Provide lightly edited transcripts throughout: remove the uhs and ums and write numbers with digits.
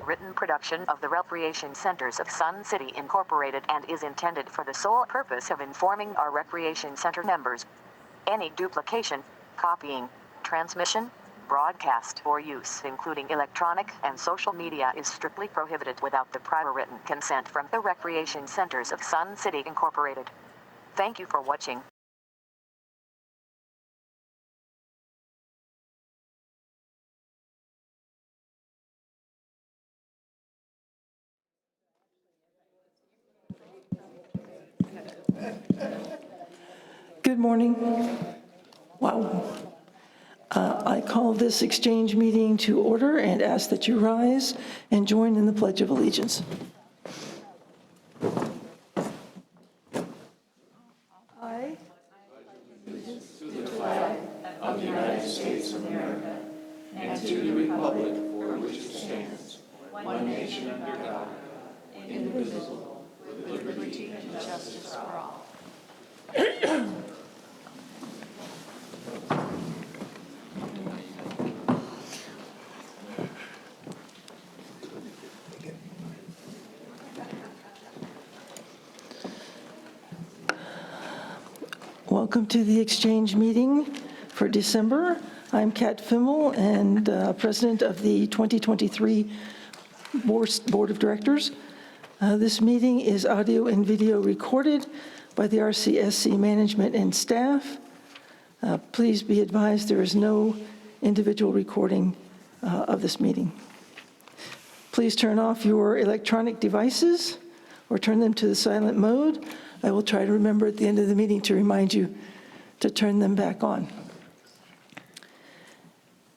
a written production of the Recreation Centers of Sun City Incorporated and is intended for the sole purpose of informing our Recreation Center members. Any duplication, copying, transmission, broadcast, or use, including electronic and social media, is strictly prohibited without the prior written consent from the Recreation Centers of Sun City Incorporated. Thank you for watching. Good morning. Wow. I call this exchange meeting to order and ask that you rise and join in the Pledge of Allegiance. I to the flag of the United States of America and to the republic for which it stands, one nation under God, indivisible, with liberty and justice for all. Welcome to the exchange meeting for December. I'm Kat Fimmel and President of the 2023 Board of Directors. This meeting is audio and video recorded by the RCSC management and staff. Please be advised there is no individual recording of this meeting. Please turn off your electronic devices or turn them to the silent mode. I will try to remember at the end of the meeting to remind you to turn them back on.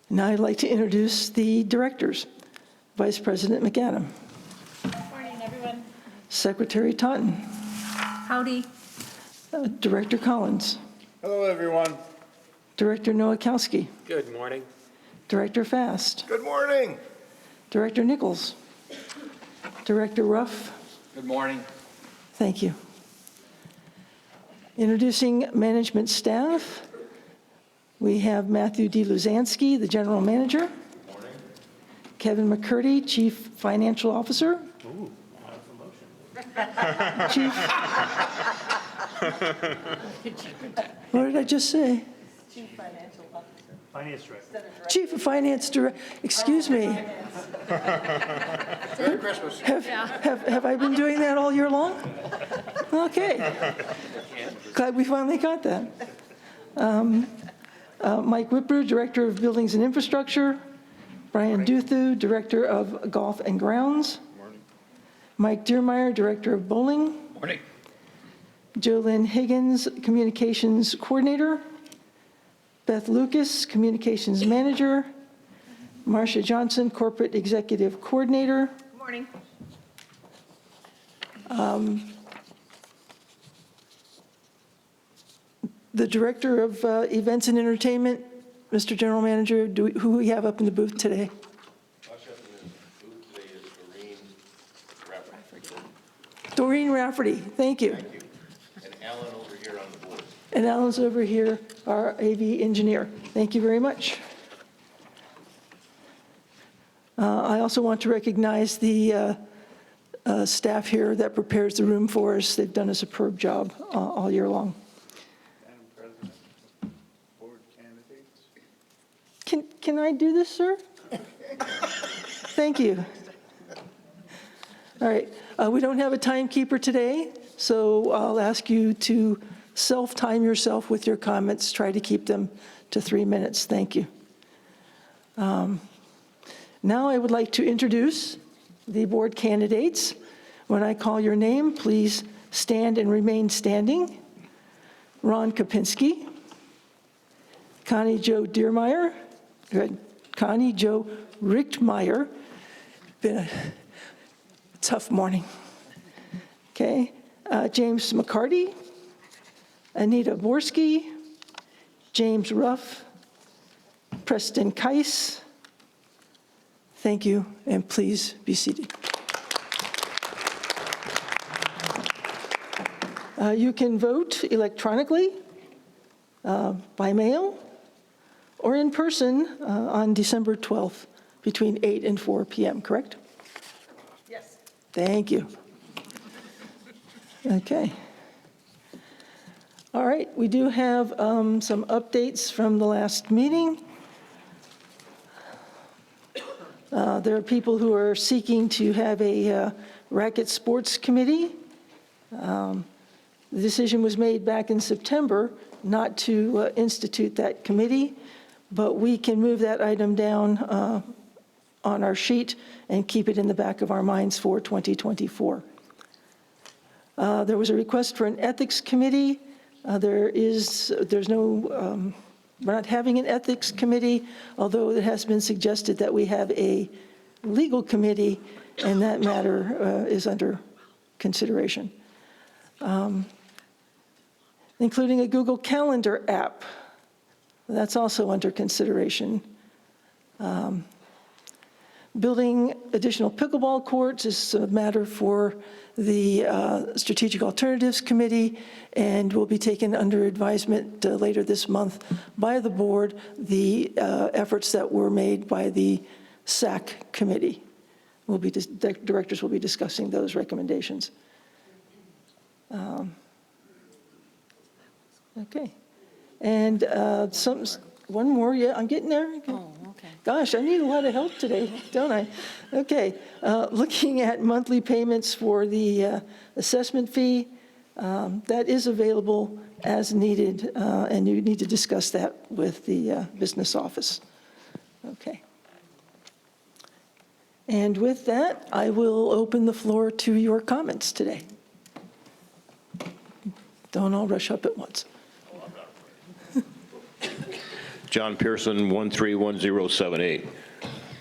Now I'd like to introduce the directors. Vice President McAdam. Good morning, everyone. Secretary Taunton. Howdy. Director Collins. Hello, everyone. Director Nowakowski. Good morning. Director Fast. Good morning. Director Nichols. Director Ruff. Good morning. Thank you. Introducing management staff, we have Matthew D. Luzansky, the General Manager. Good morning. Kevin McCurdy, Chief Financial Officer. Ooh, promotion. Chief. What did I just say? Chief Financial Officer. Finance Director. Chief of Finance Director, excuse me. Merry Christmas. Have I been doing that all year long? Okay. Glad we finally got that. Mike Whitbrew, Director of Buildings and Infrastructure. Brian Duthu, Director of Golf and Grounds. Morning. Mike Dearmeyer, Director of Bowling. Morning. Jolynn Higgins, Communications Coordinator. Beth Lucas, Communications Manager. Marcia Johnson, Corporate Executive Coordinator. Good morning. The Director of Events and Entertainment, Mr. General Manager, who do we have up in the booth today? Up in the booth today is Doreen Rafferty. Doreen Rafferty, thank you. Thank you. And Alan over here on the board. And Alan's over here, our AV engineer. Thank you very much. I also want to recognize the staff here that prepares the room for us. They've done a superb job all year long. Madam President, board candidates. Can I do this, sir? Thank you. All right, we don't have a timekeeper today, so I'll ask you to self-time yourself with your comments. Try to keep them to 3 minutes. Thank you. Now I would like to introduce the board candidates. When I call your name, please stand and remain standing. Ron Kopinski, Connie Jo Dearmeyer, Connie Jo Richtmeyer. Been a tough morning. Okay, James McCarty, Anita Borski, James Ruff, Preston Keiss. Thank you, and please be seated. You can vote electronically, by mail, or in person on December 12th between 8 and 4 p.m., correct? Thank you. Okay. All right, we do have some updates from the last meeting. There are people who are seeking to have a racket sports committee. The decision was made back in September not to institute that committee, but we can move that item down on our sheet and keep it in the back of our minds for 2024. There was a request for an ethics committee. There's no, we're not having an ethics committee, although it has been suggested that we have a legal committee, and that matter is under consideration. Including a Google Calendar app. That's also under consideration. Building additional pickleball courts is a matter for the Strategic Alternatives Committee, and will be taken under advisement later this month by the board, the efforts that were made by the SAC committee. The directors will be discussing those recommendations. Okay. And one more, yeah, I'm getting there. Oh, okay. Gosh, I need a lot of help today, don't I? Okay, looking at monthly payments for the assessment fee, that is available as needed, and you need to discuss that with the business office. Okay. And with that, I will open the floor to your comments today. Don't all rush up at once. John Pearson, 131078.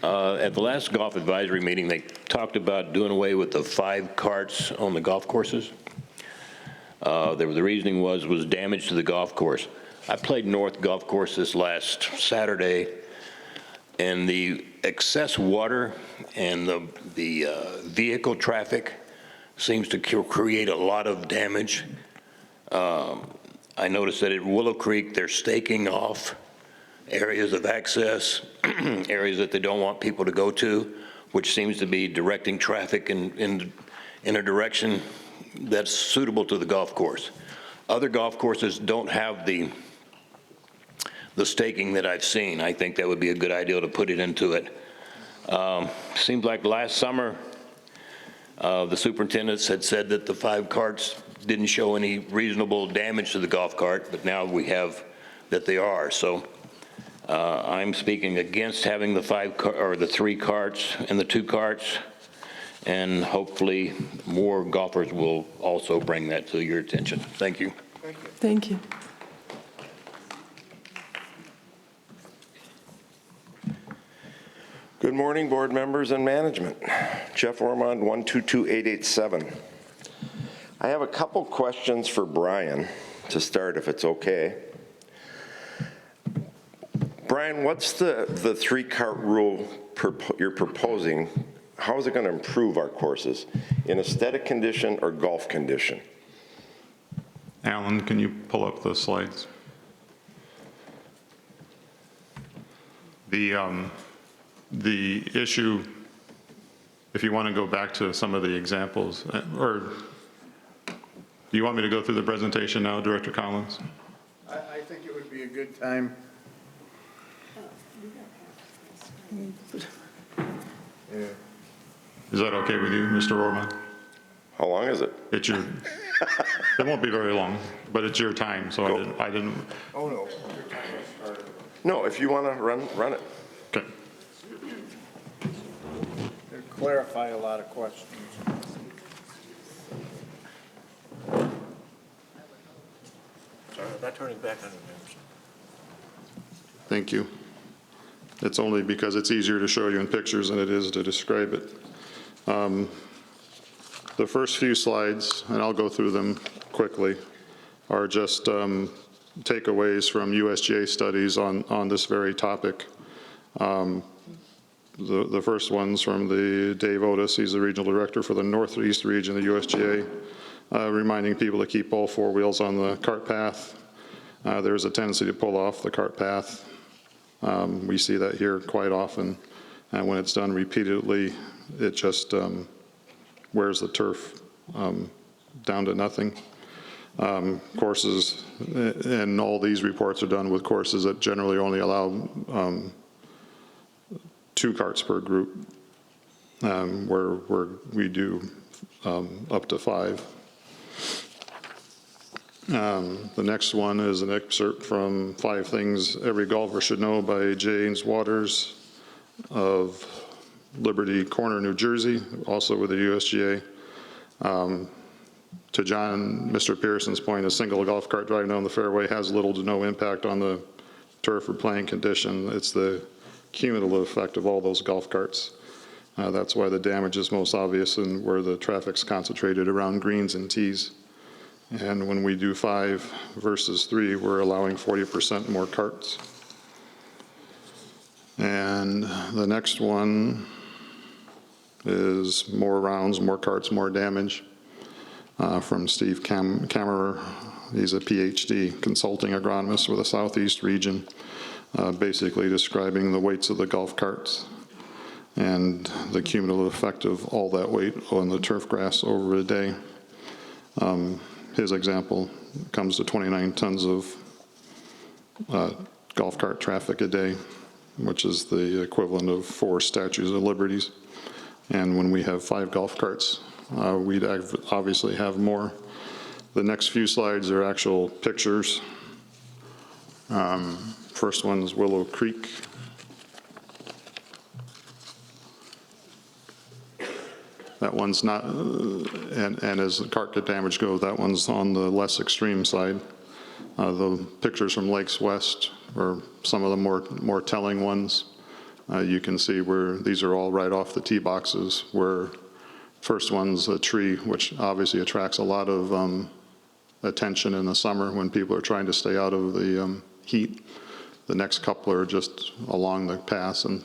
At the last golf advisory meeting, they talked about doing away with the 5 carts on the golf courses. The reasoning was damage to the golf course. I played North Golf Course this last Saturday, and the excess water and the vehicle traffic seems to create a lot of damage. I noticed that at Willow Creek, they're staking off areas of access, areas that they don't want people to go to, which seems to be directing traffic in a direction that's suitable to the golf course. Other golf courses don't have the staking that I've seen. I think that would be a good idea to put it into it. Seems like last summer, the superintendents had said that the 5 carts didn't show any reasonable damage to the golf cart, but now we have that they are. So I'm speaking against having the 3 carts and the 2 carts, and hopefully more golfers will also bring that to your attention. Thank you. Thank you. Good morning, board members and management. Jeff Ormond, 122887. I have a couple questions for Brian to start, if it's okay. Brian, what's the 3-cart rule you're proposing? How is it going to improve our courses in aesthetic condition or golf condition? Alan, can you pull up the slides? The issue, if you want to go back to some of the examples, or do you want me to go through the presentation now, Director Collins? I think it would be a good time. Yeah. Is that okay with you, Mr. Orman? How long is it? It's your, it won't be very long, but it's your time, so I didn't. Oh, no. No, if you want to run it. Okay. It'll clarify a lot of questions. Sorry, I'm not turning back on the members. Thank you. It's only because it's easier to show you in pictures than it is to describe it. The first few slides, and I'll go through them quickly, are just takeaways from USGA studies on this very topic. The first one's from the Dave Otis. He's the regional director for the Northeast region of the USGA, reminding people to keep all 4 wheels on the cart path. There's a tendency to pull off the cart path. We see that here quite often, and when it's done repeatedly, it just wears the turf down to nothing. Courses, and all these reports are done with courses that generally only allow 2 carts per group, where we do up to 5. The next one is an excerpt from 5 Things Every Golfer Should Know by James Waters of Liberty Corner, New Jersey, also with the USGA. To Mr. Pearson's point, a single golf cart driving down the fairway has little to no impact on the turf or playing condition. It's the cumulative effect of all those golf carts. That's why the damage is most obvious and where the traffic's concentrated around greens and tees. And when we do 5 versus 3, we're allowing 40% more carts. And the next one is more rounds, more carts, more damage, from Steve Kammerer. He's a PhD consulting agronomist with the Southeast region, basically describing the weights of the golf carts and the cumulative effect of all that weight on the turf grass over a day. His example comes to 29 tons of golf cart traffic a day, which is the equivalent of 4 Statues of Liberties. And when we have 5 golf carts, we'd obviously have more. The next few slides are actual pictures. First one is Willow Creek. That one's not, and as the cart damage goes, that one's on the less extreme side. The pictures from Lakes West are some of the more telling ones. You can see where these are all right off the tee boxes, where first one's a tree, which obviously attracts a lot of attention in the summer when people are trying to stay out of the heat. The next couple are just along the paths and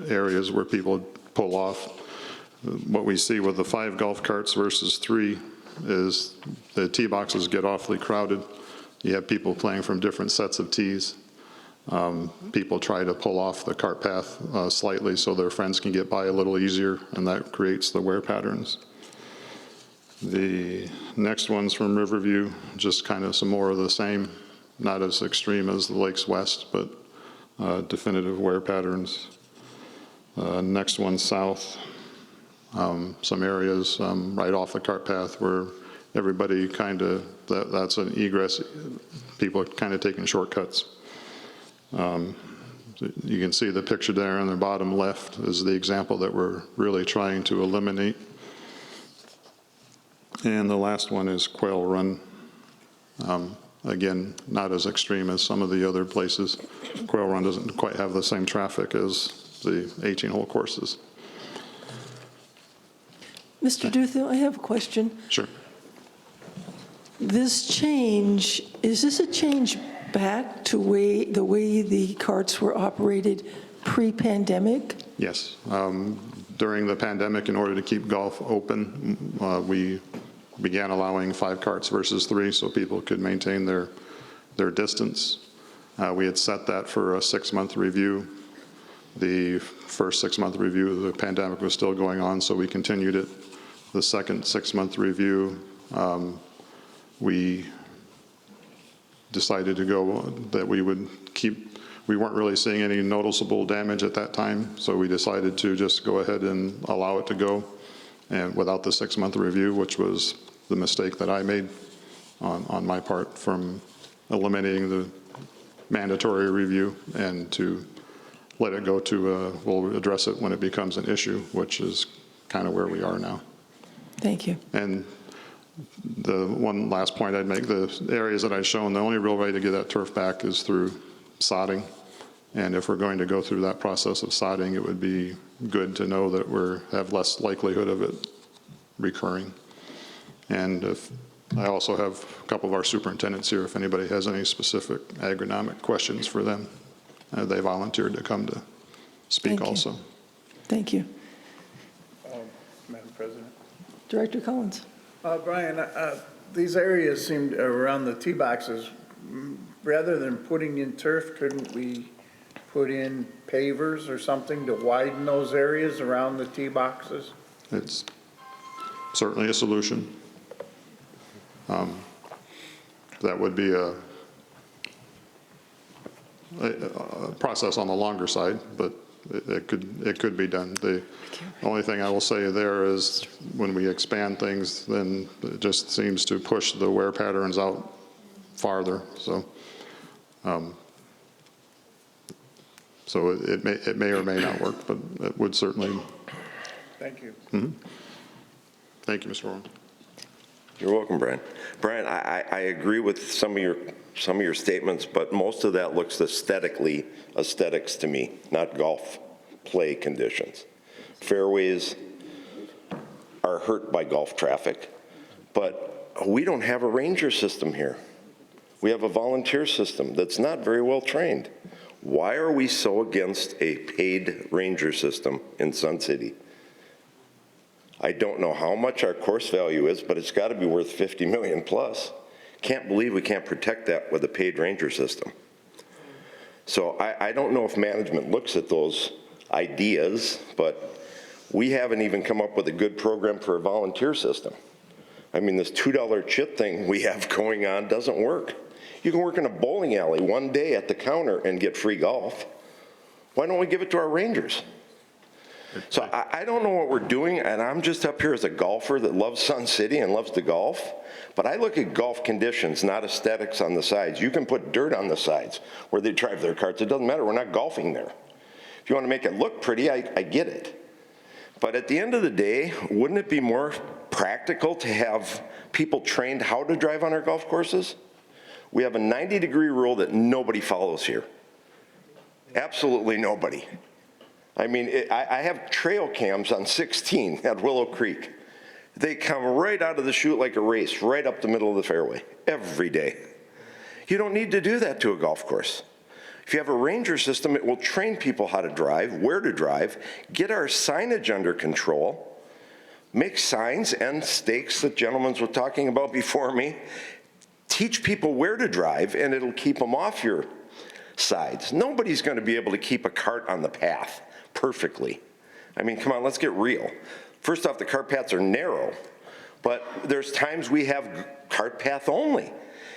areas where people pull off. What we see with the 5 golf carts versus 3 is the tee boxes get awfully crowded. You have people playing from different sets of tees. People try to pull off the cart path slightly so their friends can get by a little easier, and that creates the wear patterns. The next one's from Riverview, just kind of some more of the same, not as extreme as the Lakes West, but definitive wear patterns. Next one south, some areas right off the cart path where everybody kind of, that's an egress, people are kind of taking shortcuts. You can see the picture there on the bottom left is the example that we're really trying to eliminate. And the last one is Quail Run. Again, not as extreme as some of the other places. Quail Run doesn't quite have the same traffic as the 18-hole courses. Mr. Duthill, I have a question. Sure. This change, is this a change back to the way the carts were operated pre-pandemic? Yes. During the pandemic, in order to keep golf open, we began allowing 5 carts versus 3 so people could maintain their distance. We had set that for a 6-month review. The first 6-month review of the pandemic was still going on, so we continued it. The second 6-month review, we decided to go that we would keep, we weren't really seeing any noticeable damage at that time, so we decided to just go ahead and allow it to go, and without the 6-month review, which was the mistake that I made on my part from eliminating the mandatory review and to let it go to, we'll address it when it becomes an issue, which is kind of where we are now. Thank you. And the one last point I'd make, the areas that I've shown, the only real way to get that turf back is through sodding. And if we're going to go through that process of sodding, it would be good to know that we have less likelihood of it recurring. And if, I also have a couple of our superintendents here, if anybody has any specific agronomic questions for them. They volunteered to come to speak also. Thank you. Madam President. Director Collins. Brian, these areas seemed around the tee boxes, rather than putting in turf, couldn't we put in pavers or something to widen those areas around the tee boxes? It's certainly a solution. That would be a process on the longer side, but it could be done. The only thing I will say there is when we expand things, then it just seems to push the wear patterns out farther. So it may or may not work, but it would certainly. Thank you. Thank you, Mr. Warren. You're welcome, Brian. Brian, I agree with some of your statements, but most of that looks aesthetics to me, not golf play conditions. Fairways are hurt by golf traffic, but we don't have a ranger system here. We have a volunteer system that's not very well trained. Why are we so against a paid ranger system in Sun City? I don't know how much our course value is, but it's got to be worth 50 million plus. Can't believe we can't protect that with a paid ranger system. So I don't know if management looks at those ideas, but we haven't even come up with a good program for a volunteer system. I mean, this $2 chit thing we have going on doesn't work. You can work in a bowling alley one day at the counter and get free golf. Why don't we give it to our rangers? So I don't know what we're doing, and I'm just up here as a golfer that loves Sun City and loves to golf, but I look at golf conditions, not aesthetics on the sides. You can put dirt on the sides where they drive their carts. It doesn't matter. We're not golfing there. If you want to make it look pretty, I get it. But at the end of the day, wouldn't it be more practical to have people trained how to drive on our golf courses? We have a 90-degree rule that nobody follows here. Absolutely nobody. I mean, I have trail cams on 16 at Willow Creek. They come right out of the chute like a race, right up the middle of the fairway, every day. You don't need to do that to a golf course. If you have a ranger system, it will train people how to drive, where to drive, get our signage under control, make signs and stakes that gentlemen were talking about before me, teach people where to drive, and it'll keep them off your sides. Nobody's going to be able to keep a cart on the path perfectly. I mean, come on, let's get real. First off, the cart paths are narrow, but there's times we have cart path only.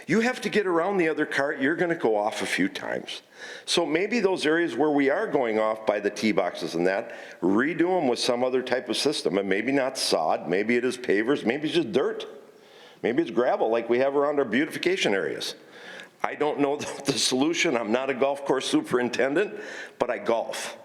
You have to get around the other cart, you're going to go off a few times. So maybe those areas where we are going off by the tee boxes and that, redo them with some other type of system, and maybe not sod, maybe it is pavers, maybe it's just dirt. Maybe it's gravel like we have around our beautification areas. I don't know the solution. I'm not a golf course superintendent, but I golf.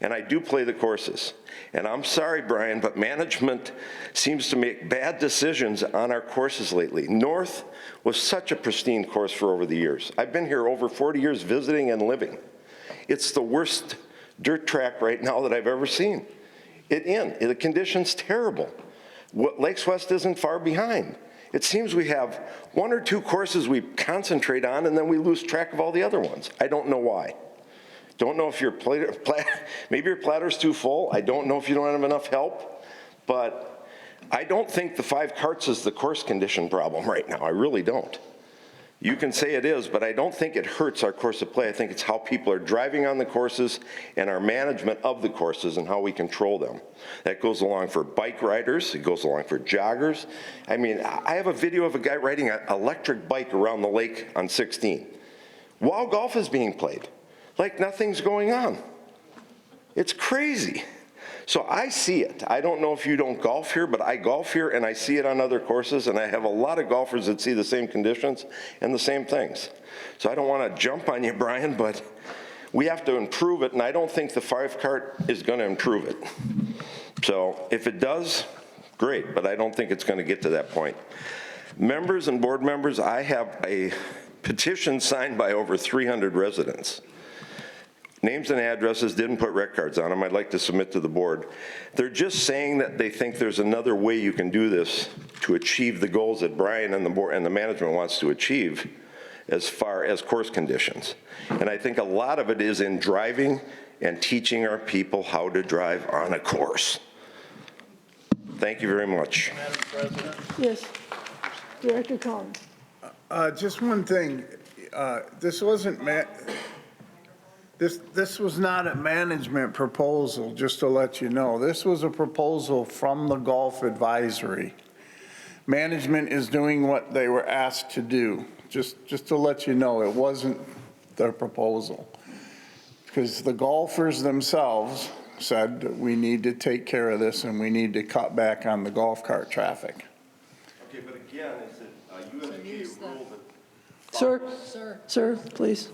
And I do play the courses. And I'm sorry, Brian, but management seems to make bad decisions on our courses lately. North was such a pristine course for over the years. I've been here over 40 years visiting and living. It's the worst dirt track right now that I've ever seen. The condition's terrible. Lakes West isn't far behind. It seems we have one or two courses we concentrate on, and then we lose track of all the other ones. I don't know why. Don't know if maybe your platter's too full. I don't know if you don't have enough help. But I don't think the 5 carts is the course condition problem right now. I really don't. You can say it is, but I don't think it hurts our course of play. I think it's how people are driving on the courses and our management of the courses and how we control them. That goes along for bike riders. It goes along for joggers. I mean, I have a video of a guy riding an electric bike around the lake on 16 while golf is being played, like nothing's going on. It's crazy. So I see it. I don't know if you don't golf here, but I golf here and I see it on other courses, and I have a lot of golfers that see the same conditions and the same things. So I don't want to jump on you, Brian, but we have to improve it, and I don't think the 5 cart is going to improve it. So if it does, great, but I don't think it's going to get to that point. Members and board members, I have a petition signed by over 300 residents. Names and addresses, didn't put rec cards on them. I'd like to submit to the board. They're just saying that they think there's another way you can do this to achieve the goals that Brian and the board and the management wants to achieve as far as course conditions. And I think a lot of it is in driving and teaching our people how to drive on a course. Thank you very much. Madam President? Yes. Director Collins. Just one thing. This wasn't This was not a management proposal, just to let you know. This was a proposal from the Golf Advisory. Management is doing what they were asked to do. Just to let you know, it wasn't their proposal. Because the golfers themselves said that we need to take care of this and we need to cut back on the golf cart traffic. Okay, but again, is it a USGA rule that... Sir, please.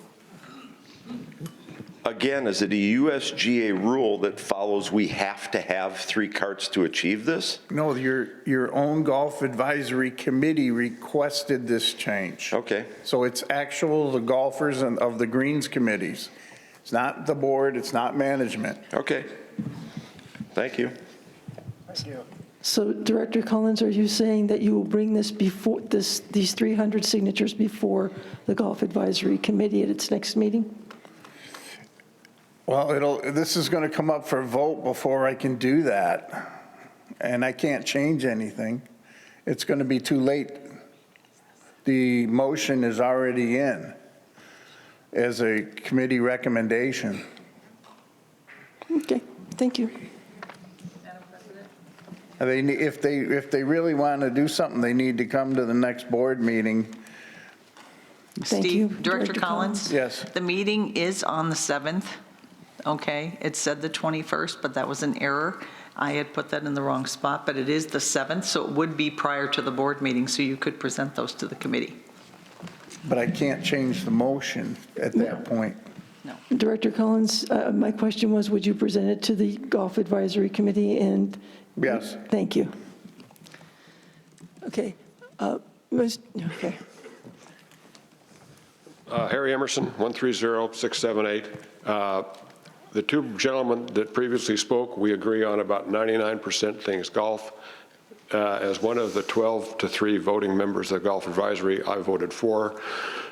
Again, is it a USGA rule that follows we have to have 3 carts to achieve this? No, your own Golf Advisory Committee requested this change. Okay. So it's the golfers and of the Greens committees. It's not the board, it's not management. Okay. Thank you. So Director Collins, are you saying that you will bring this before, these 300 signatures before the Golf Advisory Committee at its next meeting? Well, this is going to come up for vote before I can do that. And I can't change anything. It's going to be too late. The motion is already in as a committee recommendation. Okay, thank you. Madam President? If they really want to do something, they need to come to the next board meeting. Thank you, Steve, Director Collins? Yes. The meeting is on the 7th, okay? It said the 21st, but that was an error. I had put that in the wrong spot, but it is the 7th, so it would be prior to the board meeting, so you could present those to the committee. But I can't change the motion at that point. Director Collins, my question was, would you present it to the Golf Advisory Committee? And Yes. Thank you. Okay. Okay. Harry Emerson, 130678. The 2 gentlemen that previously spoke, we agree on about 99% things golf. As one of the 12-3 voting members of the Golf Advisory, I voted for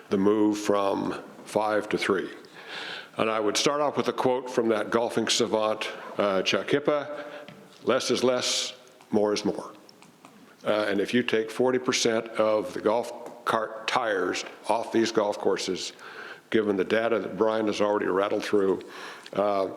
the move from 5 to 3. And I would start off with a quote from that golfing savant, Chuck Hippa: less is less, more is more. And if you take 40% of the golf cart tires off these golf courses, given the data that Brian has already rattled through,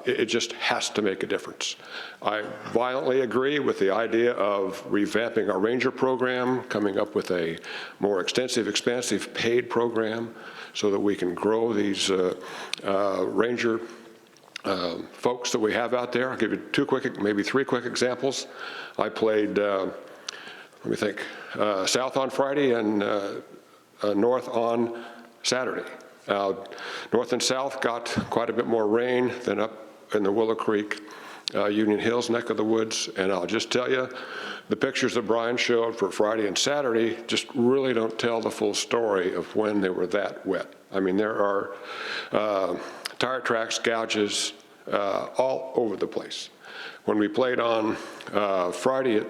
it just has to make a difference. I violently agree with the idea of revamping our ranger program, coming up with a more extensive, expansive paid program so that we can grow these ranger folks that we have out there. I'll give you 2 quick, maybe 3 quick examples. I played, let me think, south on Friday and north on Saturday. North and south got quite a bit more rain than up in the Willow Creek, Union Hills neck of the woods. And I'll just tell you, the pictures that Brian showed for Friday and Saturday just really don't tell the full story of when they were that wet. I mean, there are tire tracks, gouges, all over the place. When we played on Friday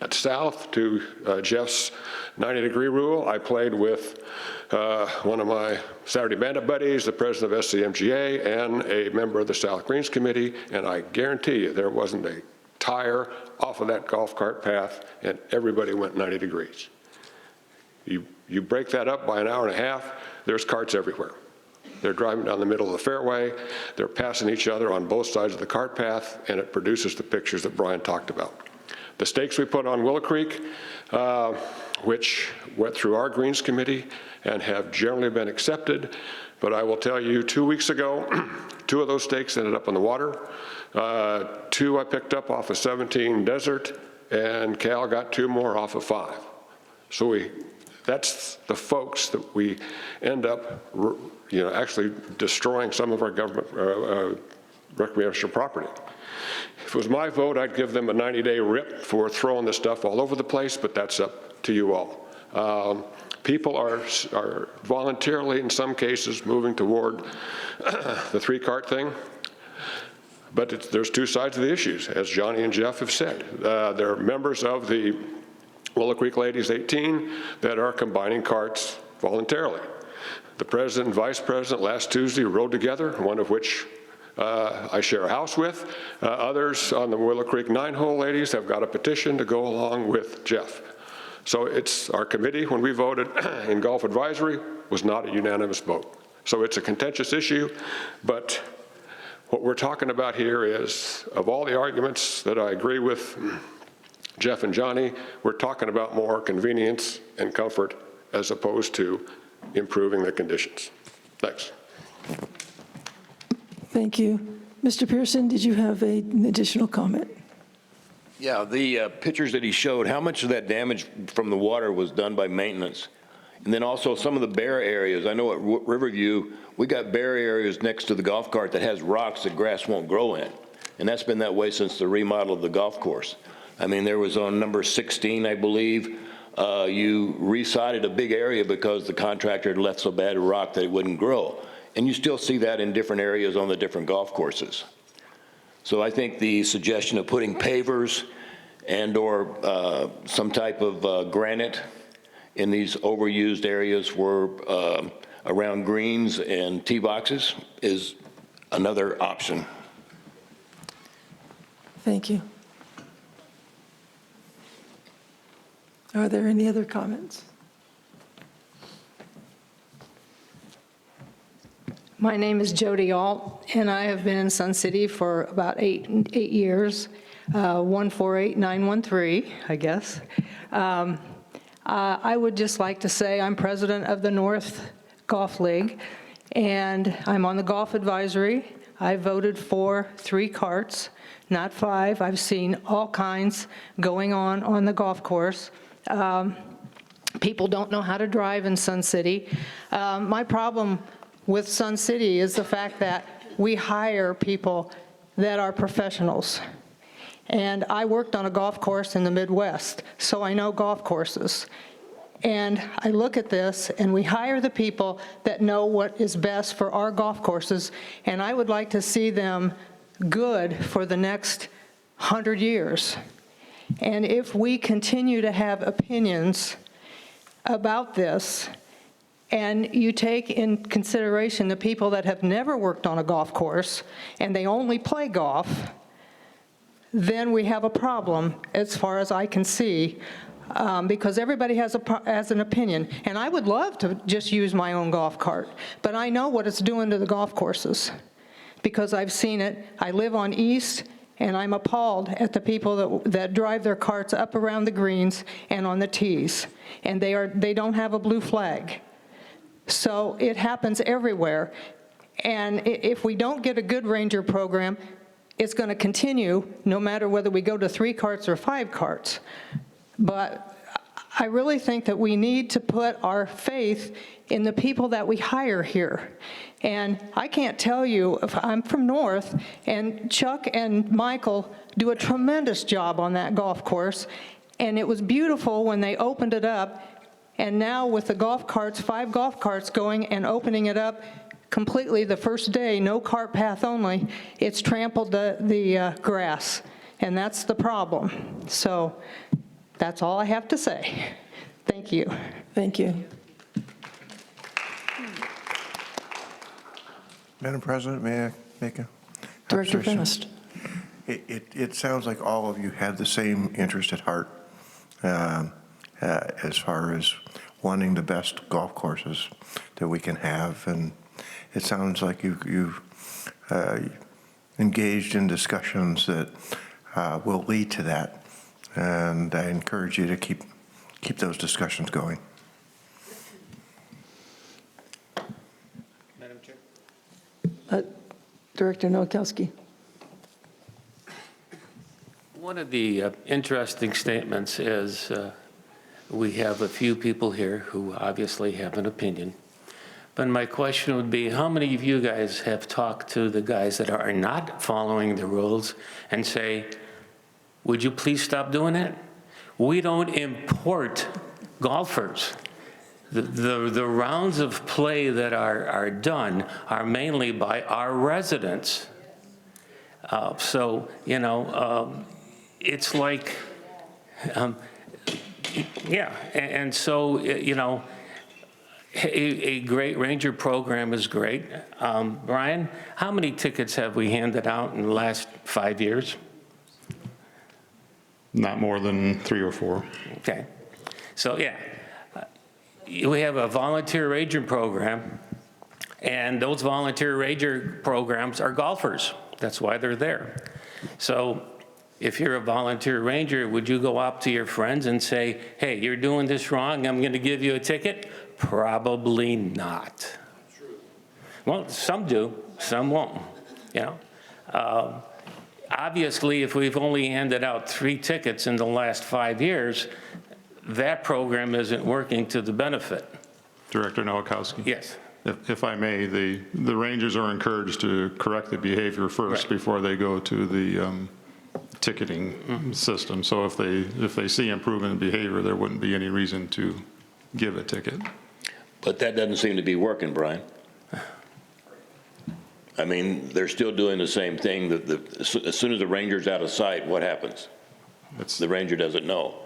at South to Jeff's 90-degree rule, I played with one of my Saturday Bandit buddies, the president of SCMGA, and a member of the South Greens Committee, and I guarantee you there wasn't a tire off of that golf cart path, and everybody went 90 degrees. You break that up by an hour and a half, there's carts everywhere. They're driving down the middle of the fairway, they're passing each other on both sides of the cart path, and it produces the pictures that Brian talked about. The stakes we put on Willow Creek, which went through our Greens Committee and have generally been accepted, but I will tell you, 2 weeks ago, 2 of those stakes ended up in the water. 2 I picked up off of 17 Desert, and Cal got 2 more off of 5. So that's the folks that we end up, actually destroying some of our government recreational property. If it was my vote, I'd give them a 90-day rip for throwing this stuff all over the place, but that's up to you all. People are voluntarily, in some cases, moving toward the 3-cart thing, but there's 2 sides of the issues, as Johnny and Jeff have said. There are members of the Willow Creek Ladies 18 that are combining carts voluntarily. The president and vice president last Tuesday rode together, one of which I share a house with. Others on the Willow Creek 9-hole ladies have got a petition to go along with Jeff. So it's our committee, when we voted in Golf Advisory, was not a unanimous vote. So it's a contentious issue, but what we're talking about here is, of all the arguments that I agree with Jeff and Johnny, we're talking about more convenience and comfort as opposed to improving the conditions. Thanks. Thank you. Mr. Pearson, did you have an additional comment? Yeah, the pictures that he showed, how much of that damage from the water was done by maintenance? And then also some of the bare areas. I know at Riverview, we got bare areas next to the golf cart that has rocks that grass won't grow in. And that's been that way since the remodel of the golf course. I mean, there was on number 16, I believe, you resided a big area because the contractor had left so bad a rock that it wouldn't grow. And you still see that in different areas on the different golf courses. So I think the suggestion of putting pavers and or some type of granite in these overused areas where around greens and tee boxes is another option. Thank you. Are there any other comments? My name is Jody Alt, and I have been in Sun City for about eight years, 148913, I guess. I would just like to say I'm president of the North Golf League, and I'm on the golf advisory. I voted for 3 carts, not 5. I've seen all kinds going on the golf course. People don't know how to drive in Sun City. My problem with Sun City is the fact that we hire people that are professionals. And I worked on a golf course in the Midwest, so I know golf courses. And I look at this, and we hire the people that know what is best for our golf courses, and I would like to see them good for the next 100 years. And if we continue to have opinions about this, and you take in consideration the people that have never worked on a golf course, and they only play golf, then we have a problem as far as I can see, because everybody has an opinion. And I would love to just use my own golf cart, but I know what it's doing to the golf courses because I've seen it. I live on East, and I'm appalled at the people that drive their carts up around the greens and on the tees, and they don't have a blue flag. So it happens everywhere. And if we don't get a good ranger program, it's going to continue no matter whether we go to 3 carts or 5 carts. But I really think that we need to put our faith in the people that we hire here. And I can't tell you, if I'm from North, and Chuck and Michael do a tremendous job on that golf course, and it was beautiful when they opened it up. And now with the golf carts, 5 golf carts going and opening it up completely the first day, no cart path only, it's trampled the grass. And that's the problem. So that's all I have to say. Thank you. Thank you. Madam President, may I make a Director observation? Fast. It sounds like all of you have the same interest at heart as far as wanting the best golf courses that we can have. And it sounds like you've engaged in discussions that will lead to that. And I encourage you to keep those discussions going. Madam Chair. Director Nowakowski. One of the interesting statements is we have a few people here who obviously have an opinion. But my question would be, how many of you guys have talked to the guys that are not following the rules and say, would you please stop doing that? We don't import golfers. The rounds of play that are done are mainly by our residents. So, you know, it's like, yeah, and so, you know, a great ranger program is great. Brian, how many tickets have we handed out in the last 5 years? Not more than 3 or 4. Okay. So, yeah, we have a volunteer ranger program, And those volunteer ranger programs are golfers. That's why they're there. So if you're a volunteer ranger, would you go up to your friends and say, hey, you're doing this wrong, I'm going to give you a ticket? Probably not. Well, some do, some won't, you know. Obviously, if we've only handed out 3 tickets in the last 5 years, that program isn't working to the benefit. Director Nowakowski. Yes. If I may, the rangers are encouraged to correct the behavior first before they go to the ticketing system. So if they see improvement in behavior, there wouldn't be any reason to give a ticket. But that doesn't seem to be working, Brian. I mean, they're still doing the same thing. As soon as the ranger's out of sight, what happens? The ranger doesn't know.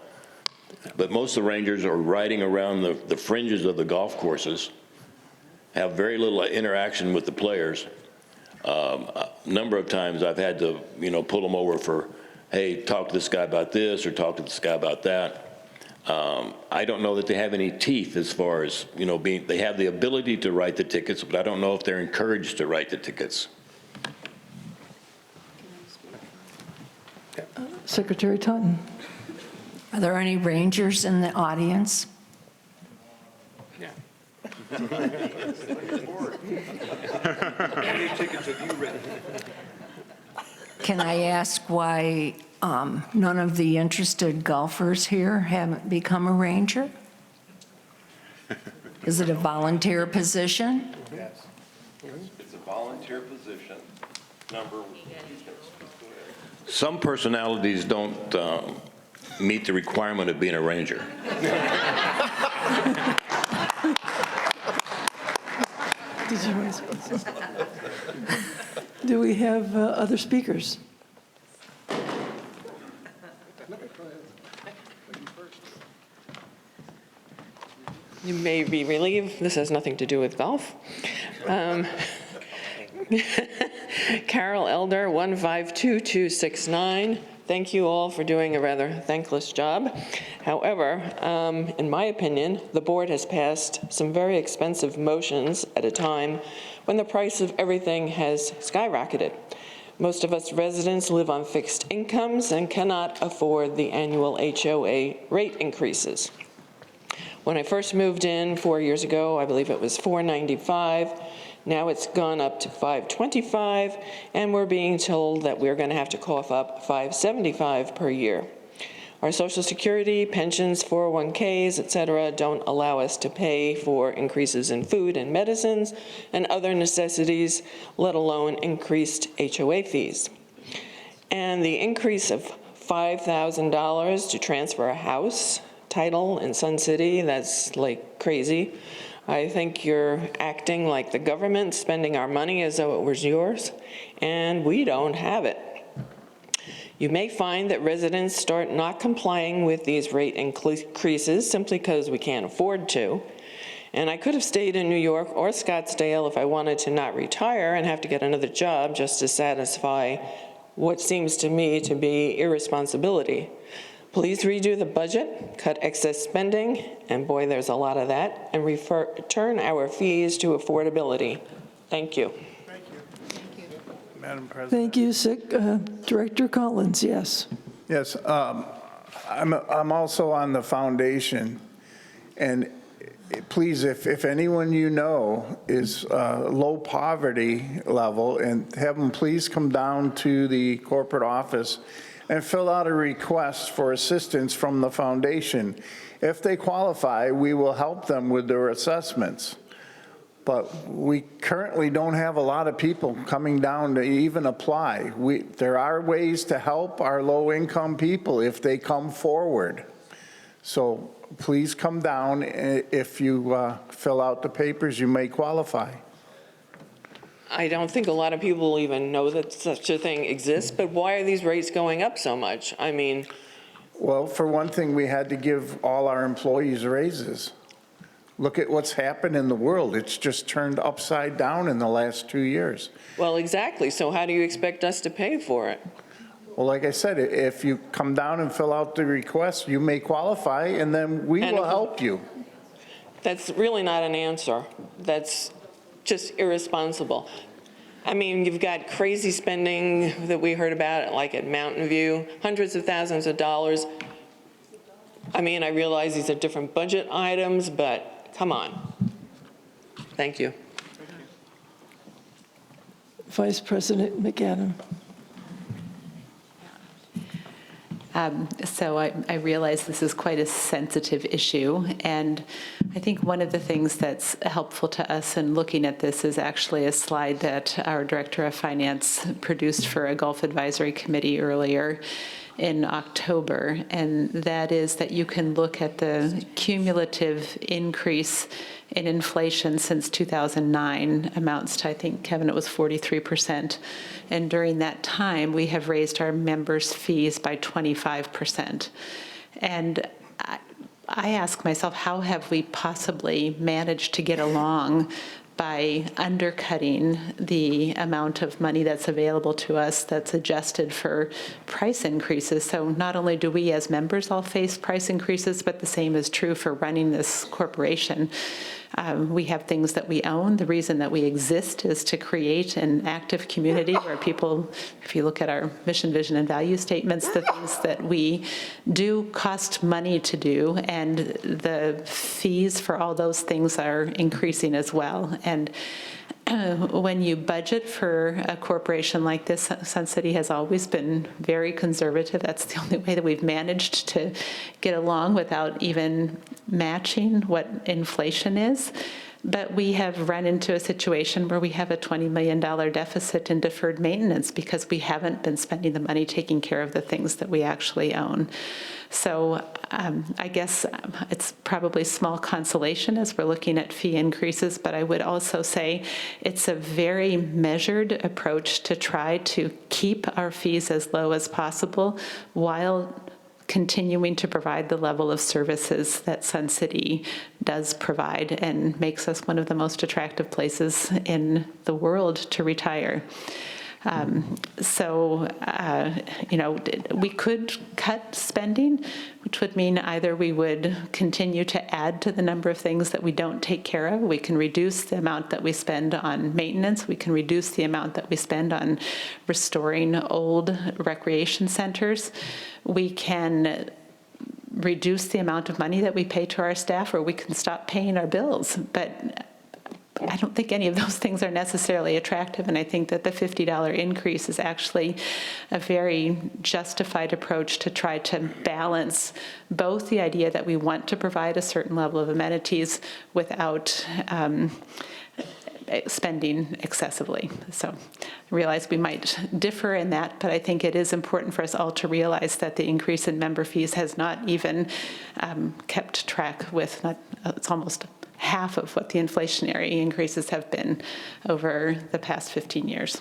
But most of the rangers are riding around the fringes of the golf courses, have very little interaction with the players. A number of times I've had to, pull them over for, hey, talk to this guy about this or talk to this guy about that. I don't know that they have any teeth as far as, they have the ability to write the tickets, but I don't know if they're encouraged to write the tickets. Secretary Totten. Are there any rangers in the audience? Yeah. How many tickets have you written? Can I ask why none of the interested golfers here haven't become a ranger? Is it a volunteer position? Yes. It's a volunteer position. Some personalities don't meet the requirement of being a ranger. Did you want to say? Do we have other speakers? You may be relieved, this has nothing to do with golf. Carol Elder, 152269. Thank you all for doing a rather thankless job. However, in my opinion, the board has passed some very expensive motions at a time when the price of everything has skyrocketed. Most of us residents live on fixed incomes and cannot afford the annual HOA rate increases. When I first moved in 4 years ago, I believe it was $4.95. Now it's gone up to $5.25, and we're being told that we're going to have to cough up $5.75 per year. Our Social Security, pensions, 401ks, et cetera, don't allow us to pay for increases in food and medicines and other necessities, let alone increased HOA fees. And the increase of $5,000 to transfer a house title in Sun City, that's like crazy. I think you're acting like the government, spending our money as though it was yours, and we don't have it. You may find that residents start not complying with these rate increases simply because we can't afford to. And I could have stayed in New York or Scottsdale if I wanted to not retire and have to get another job just to satisfy what seems to me to be irresponsibility. Please redo the budget, cut excess spending, and boy, there's a lot of that, and return our fees to affordability. Thank you. Thank you. Madam President. Thank you, Director Collins, yes. Yes, I'm also on the foundation, and please, if anyone you know is low poverty level, and have them please come down to the corporate office and fill out a request for assistance from the foundation. If they qualify, we will help them with their assessments. But we currently don't have a lot of people coming down to even apply. There are ways to help our low-income people if they come forward. So please come down. If you fill out the papers, you may qualify. I don't think a lot of people even know that such a thing exists, but why are these rates going up so much? I mean... Well, for one thing, we had to give all our employees raises. Look at what's happened in the world. It's just turned upside down in the last 2 years. Well, exactly. So how do you expect us to pay for it? Well, like I said, if you come down and fill out the request, you may qualify, and then we will help you. That's really not an answer. That's just irresponsible. I mean, you've got crazy spending that we heard about, like at Mountain View, hundreds of thousands of dollars. I mean, I realize these are different budget items, but come on. Thank you. Vice President McAdam. So I realize this is quite a sensitive issue, and I think one of the things that's helpful to us in looking at this is actually a slide that our Director of Finance produced for a Gulf Advisory Committee earlier in October, and that is that you can look at the cumulative increase in inflation since 2009 amounts to, I think, Kevin, it was 43%. And during that time, we have raised our members' fees by 25%. And I ask myself, how have we possibly managed to get along by undercutting the amount of money that's available to us that's adjusted for price increases? So not only do we as members all face price increases, but the same is true for running this corporation. We have things that we own. The reason that we exist is to create an active community where people, if you look at our mission, vision, and value statements, the things that we do cost money to do, and the fees for all those things are increasing as well. And when you budget for a corporation like this, Sun City has always been very conservative. That's the only way that we've managed to get along without even matching what inflation is. But we have run into a situation where we have a $20 million deficit in deferred maintenance because we haven't been spending the money taking care of the things that we actually own. So I guess it's probably small consolation as we're looking at fee increases, but I would also say it's a very measured approach to try to keep our fees as low as possible while continuing to provide the level of services that Sun City does provide and makes us one of the most attractive places in the world to retire. We could cut spending, which would mean either we would continue to add to the number of things that we don't take care of. We can reduce the amount that we spend on maintenance. We can reduce the amount that we spend on restoring old recreation centers. We can reduce the amount of money that we pay to our staff, or we can stop paying our bills. But I don't think any of those things are necessarily attractive, and I think that the $50 increase is actually a very justified approach to try to balance both the idea that we want to provide a certain level of amenities without spending excessively. So I realize we might differ in that, but I think it is important for us all to realize that the increase in member fees has not even kept track with, it's almost half of what the inflationary increases have been over the past 15 years.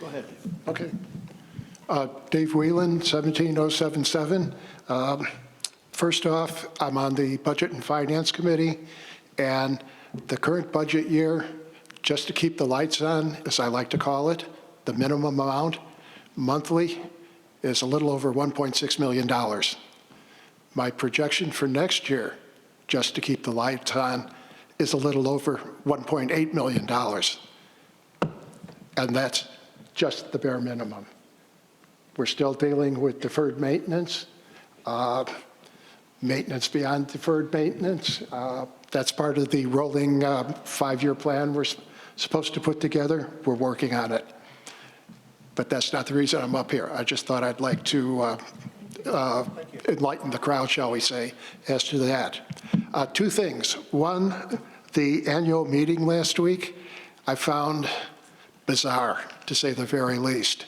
Go ahead. Okay. Dave Whelan, 17077. First off, I'm on the Budget and Finance Committee, and the current budget year, just to keep the lights on, as I like to call it, the minimum amount monthly is a little over $1.6 million. My projection for next year, just to keep the lights on, is a little over $1.8 million. And that's just the bare minimum. We're still dealing with deferred maintenance, maintenance beyond deferred maintenance. That's part of the rolling 5-year plan we're supposed to put together. We're working on it. But that's not the reason I'm up here. I just thought I'd like to enlighten the crowd, shall we say, as to that. Two things. One, the annual meeting last week, I found bizarre, to say the very least.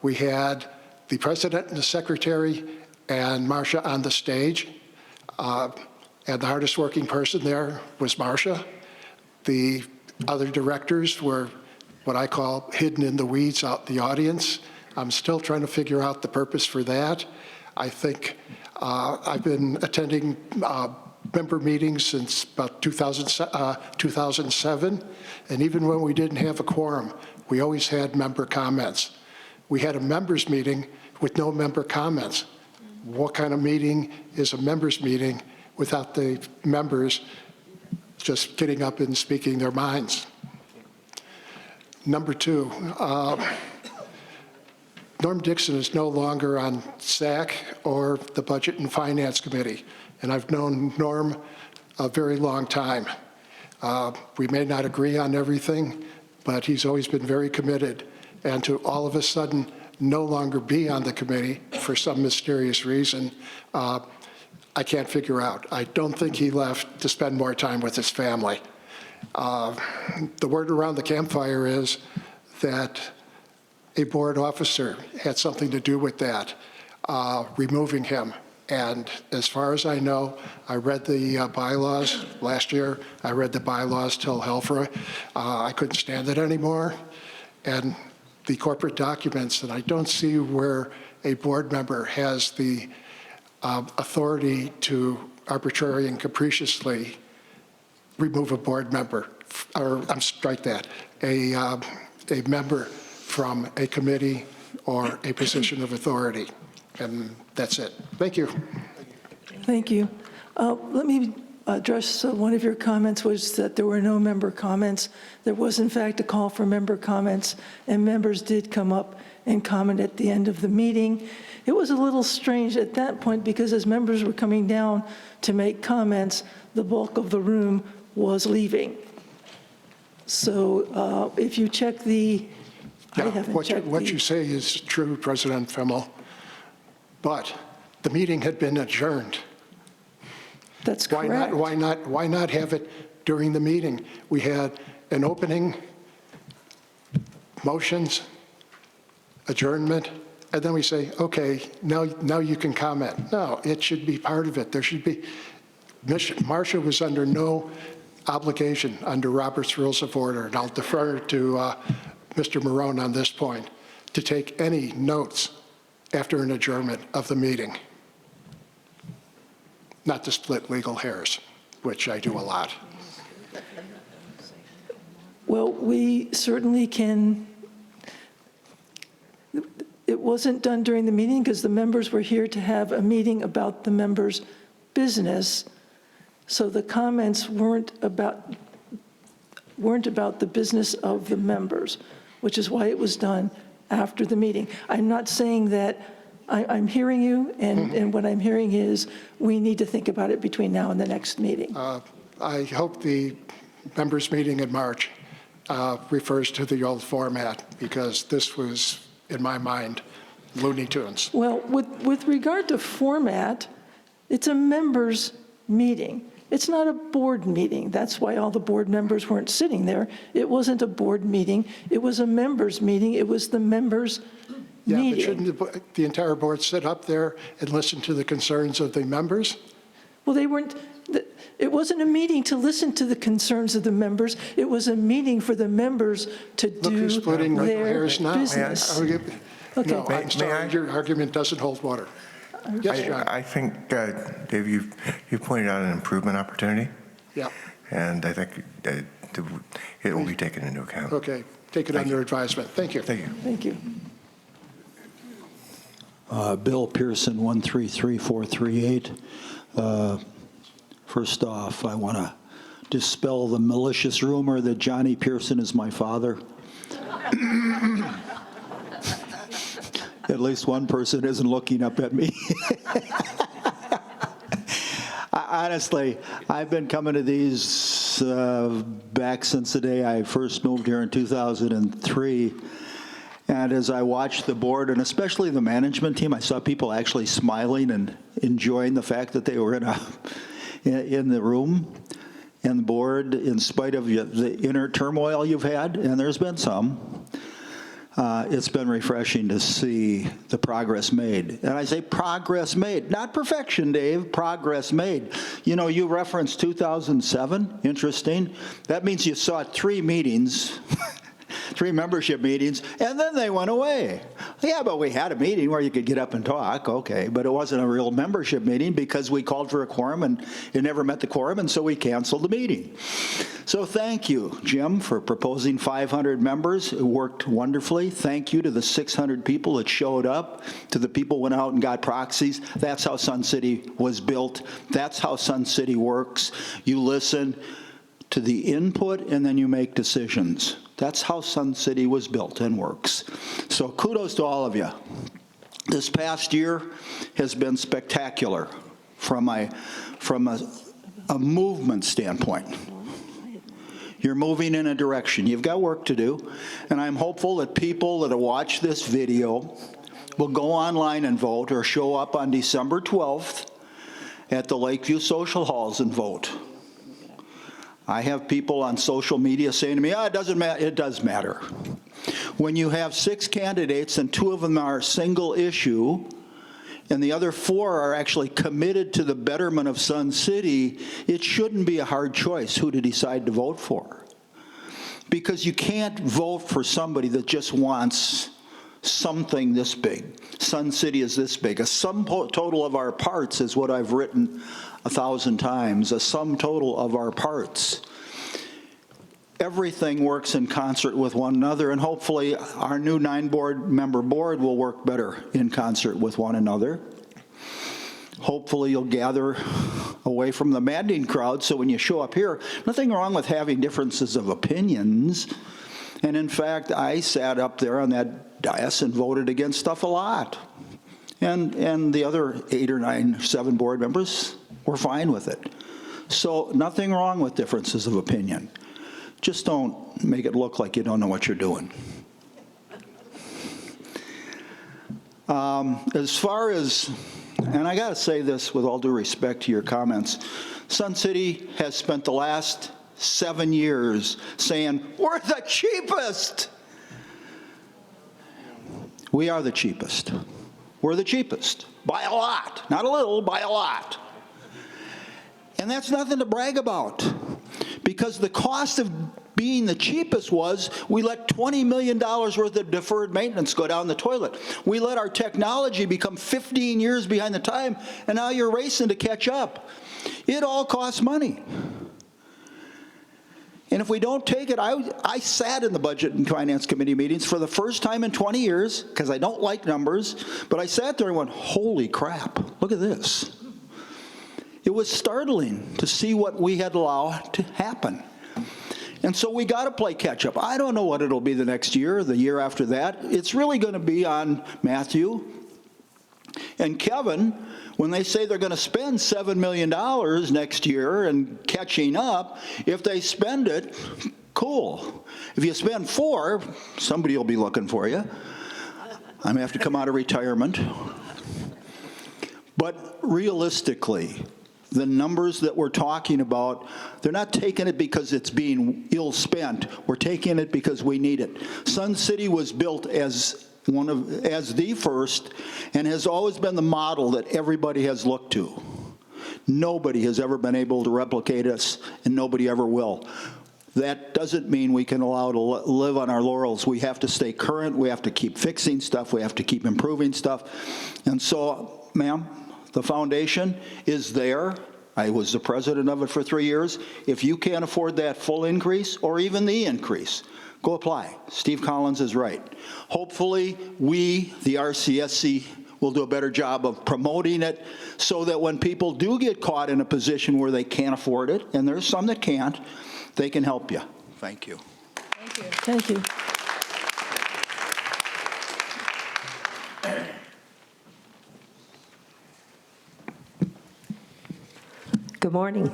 We had the president and the secretary and Marcia on the stage, and the hardest working person there was Marcia. The other directors were what I call hidden in the weeds out in the audience. I'm still trying to figure out the purpose for that. I think I've been attending member meetings since about 2007, and even when we didn't have a quorum, we always had member comments. We had a members meeting with no member comments. what kind of meeting is a members' meeting without the members just getting up and speaking their minds. Number two, Norm Dixon is no longer on SAC or the Budget and Finance Committee, and I've known Norm a very long time. We may not agree on everything, but he's always been very committed, and to all of a sudden no longer be on the committee for some mysterious reason, I can't figure out. I don't think he left to spend more time with his family. The word around the campfire is that a board officer had something to do with that, removing him. And as far as I know, I read the bylaws last year. I read the bylaws till hell for it. I couldn't stand it anymore. And the corporate documents, and I don't see where a board member has the authority to arbitrarily and capriciously remove a board member, or strike that, a member from a committee or a position of authority. And that's it. Thank you. Thank you. Let me address one of your comments was that there were no member comments. There was, in fact, a call for member comments, and members did come up and comment at the end of the meeting. It was a little strange at that point because as members were coming down to make comments, the bulk of the room was leaving. So if you check the, Yeah, what you say is true, President Fimmel, but the meeting had been adjourned. That's correct. Why not have it during the meeting? We had an opening, motions, adjournment, and then we say, okay, now you can comment. No, it should be part of it. There should be, Marcia was under no obligation under Robert's Rules of Order, and I'll defer to Mr. Marone on this point, to take any notes after an adjournment of the meeting. Not to split legal hairs, which I do a lot. Well, we certainly can. It wasn't done during the meeting because the members were here to have a meeting about the members' business. So the comments weren't about the business of the members, which is why it was done after the meeting. I'm not saying that I'm hearing you, and what I'm hearing is we need to think about it between now and the next meeting. I hope the members' meeting in March refers to the old format, because this was, in my mind, Looney Tunes. Well, with regard to format, it's a members' meeting. It's not a board meeting. That's why all the board members weren't sitting there. It wasn't a board meeting. It was a members' meeting. It was the members' meeting. But shouldn't the entire board sit up there and listen to the concerns of the members? Well, they weren't. It wasn't a meeting to listen to the concerns of the members. It was a meeting for the members to do their business. Okay. No, I'm sorry, your argument doesn't hold water. Yes, John. I think, Dave, you've pointed out an improvement opportunity. Yeah. And I think it will be taken into account. Okay, take it under advisement. Thank you. Thank you. Thank you. Bill Pearson, 133438. First off, I want to dispel the malicious rumor that Johnny Pearson is my father. At least one person isn't looking up at me. Honestly, I've been coming to these back since the day I first moved here in 2003. And as I watched the board, and especially the management team, I saw people actually smiling and enjoying the fact that they were in the room. And the board, in spite of the inner turmoil you've had, and there's been some, it's been refreshing to see the progress made. And I say progress made, not perfection, Dave, progress made. You know, you referenced 2007, interesting. That means you saw 3 meetings 3 membership meetings, and then they went away. Yeah, but we had a meeting where you could get up and talk, okay, but it wasn't a real membership meeting because we called for a quorum and it never met the quorum, and so we canceled the meeting. So thank you, Jim, for proposing 500 members. It worked wonderfully. Thank you to the 600 people that showed up, to the people who went out and got proxies. That's how Sun City was built. That's how Sun City works. You listen to the input, and then you make decisions. That's how Sun City was built and works. So kudos to all of you. This past year has been spectacular from a movement standpoint. You're moving in a direction. You've got work to do, and I'm hopeful that people that watch this video will go online and vote or show up on December 12th at the Lakeview Social Halls and vote. I have people on social media saying to me, it doesn't matter. It does matter. When you have 6 candidates and 2 of them are single issue, and the other 4 are actually committed to the betterment of Sun City, it shouldn't be a hard choice who to decide to vote for. Because you can't vote for somebody that just wants something this big. Sun City is this big. A sum total of our parts is what I've written 1,000 times, a sum total of our parts. Everything works in concert with one another, and hopefully our new 9-member board will work better in concert with one another. Hopefully you'll gather away from the maddening crowd, so when you show up here, nothing wrong with having differences of opinions. And in fact, I sat up there on that dais and voted against stuff a lot. And the other 8 or 9, 7 board members were fine with it. So nothing wrong with differences of opinion. Just don't make it look like you don't know what you're doing. As far as, and I got to say this with all due respect to your comments, Sun City has spent the last 7 years saying, we're the cheapest. We are the cheapest. We're the cheapest, by a lot. Not a little, by a lot. And that's nothing to brag about, because the cost of being the cheapest was we let $20 million worth of deferred maintenance go down the toilet. We let our technology become 15 years behind the time, and now you're racing to catch up. It all costs money. And if we don't take it, I sat in the Budget and Finance Committee meetings for the first time in 20 years, because I don't like numbers, but I sat there and went, holy crap, look at this. It was startling to see what we had allowed to happen. And so we got to play catch up. I don't know what it'll be the next year, or the year after that. It's really going to be on Matthew and Kevin when they say they're going to spend $7 million next year and catching up. If they spend it, cool. If you spend 4, somebody will be looking for you. I'm going to have to come out of retirement. But realistically, the numbers that we're talking about, they're not taking it because it's being ill-spent. We're taking it because we need it. Sun City was built as the first, and has always been the model that everybody has looked to. Nobody has ever been able to replicate us, and nobody ever will. That doesn't mean we can allow to live on our laurels. We have to stay current. We have to keep fixing stuff. We have to keep improving stuff. And so, ma'am, the foundation is there. I was the president of it for 3 years. If you can't afford that full increase or even the increase, go apply. Steve Collins is right. Hopefully, we, the RCSC, will do a better job of promoting it so that when people do get caught in a position where they can't afford it, and there's some that can't, they can help you. Thank you. Thank you. Thank you. Good morning.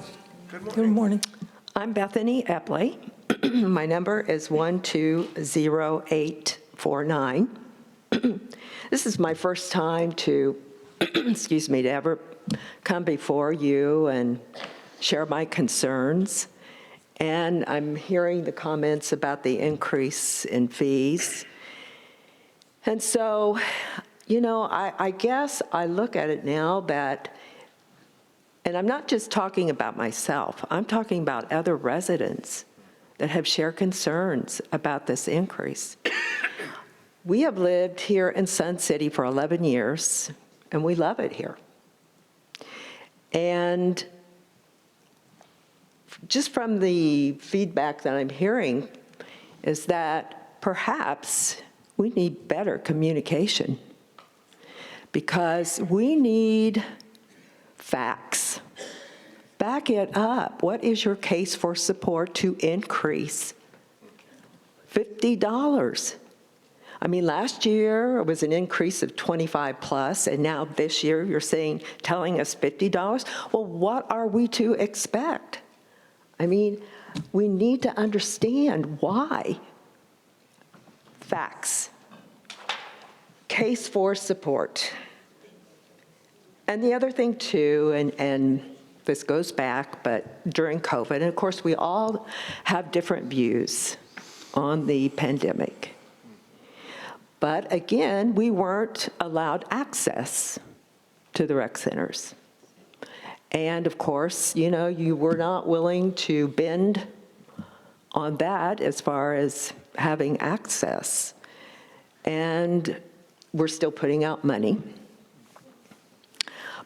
Good morning. I'm Bethany Epley. My number is 120849. This is my first time to, excuse me, to ever come before you and share my concerns. And I'm hearing the comments about the increase in fees. And so, you know, I guess I look at it now that, and I'm not just talking about myself, I'm talking about other residents that have shared concerns about this increase. We have lived here in Sun City for 11 years, and we love it here. And just from the feedback that I'm hearing is that perhaps we need better communication, because we need facts. Back it up. What is your case for support to increase $50? I mean, last year it was an increase of 25 plus, and now this year you're telling us $50? Well, what are we to expect? I mean, we need to understand why. Facts. Case for support. And the other thing too, and this goes back, but during COVID, and of course we all have different views on the pandemic. But again, we weren't allowed access to the rec centers. And of course, you know, you were not willing to bend on that as far as having access. And we're still putting out money.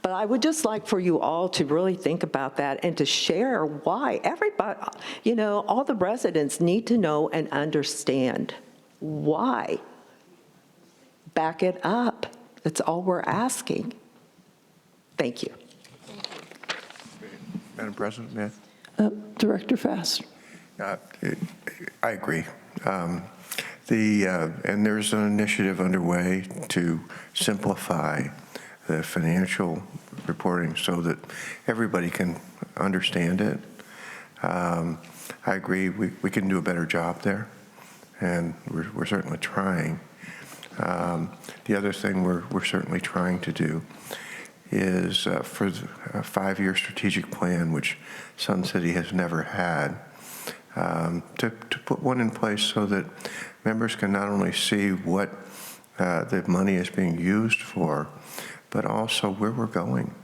But I would just like for you all to really think about that and to share why everybody, you know, all the residents need to know and understand why. Back it up. That's all we're asking. Thank you. Madam President, may Director Fast. I agree. And there's an initiative underway to simplify the financial reporting so that everybody can understand it. I agree, we can do a better job there, and we're certainly trying. The other thing we're certainly trying to do is for a 5-year strategic plan, which Sun City has never had, to put one in place so that members can not only see what the money is being used for, but also where we're going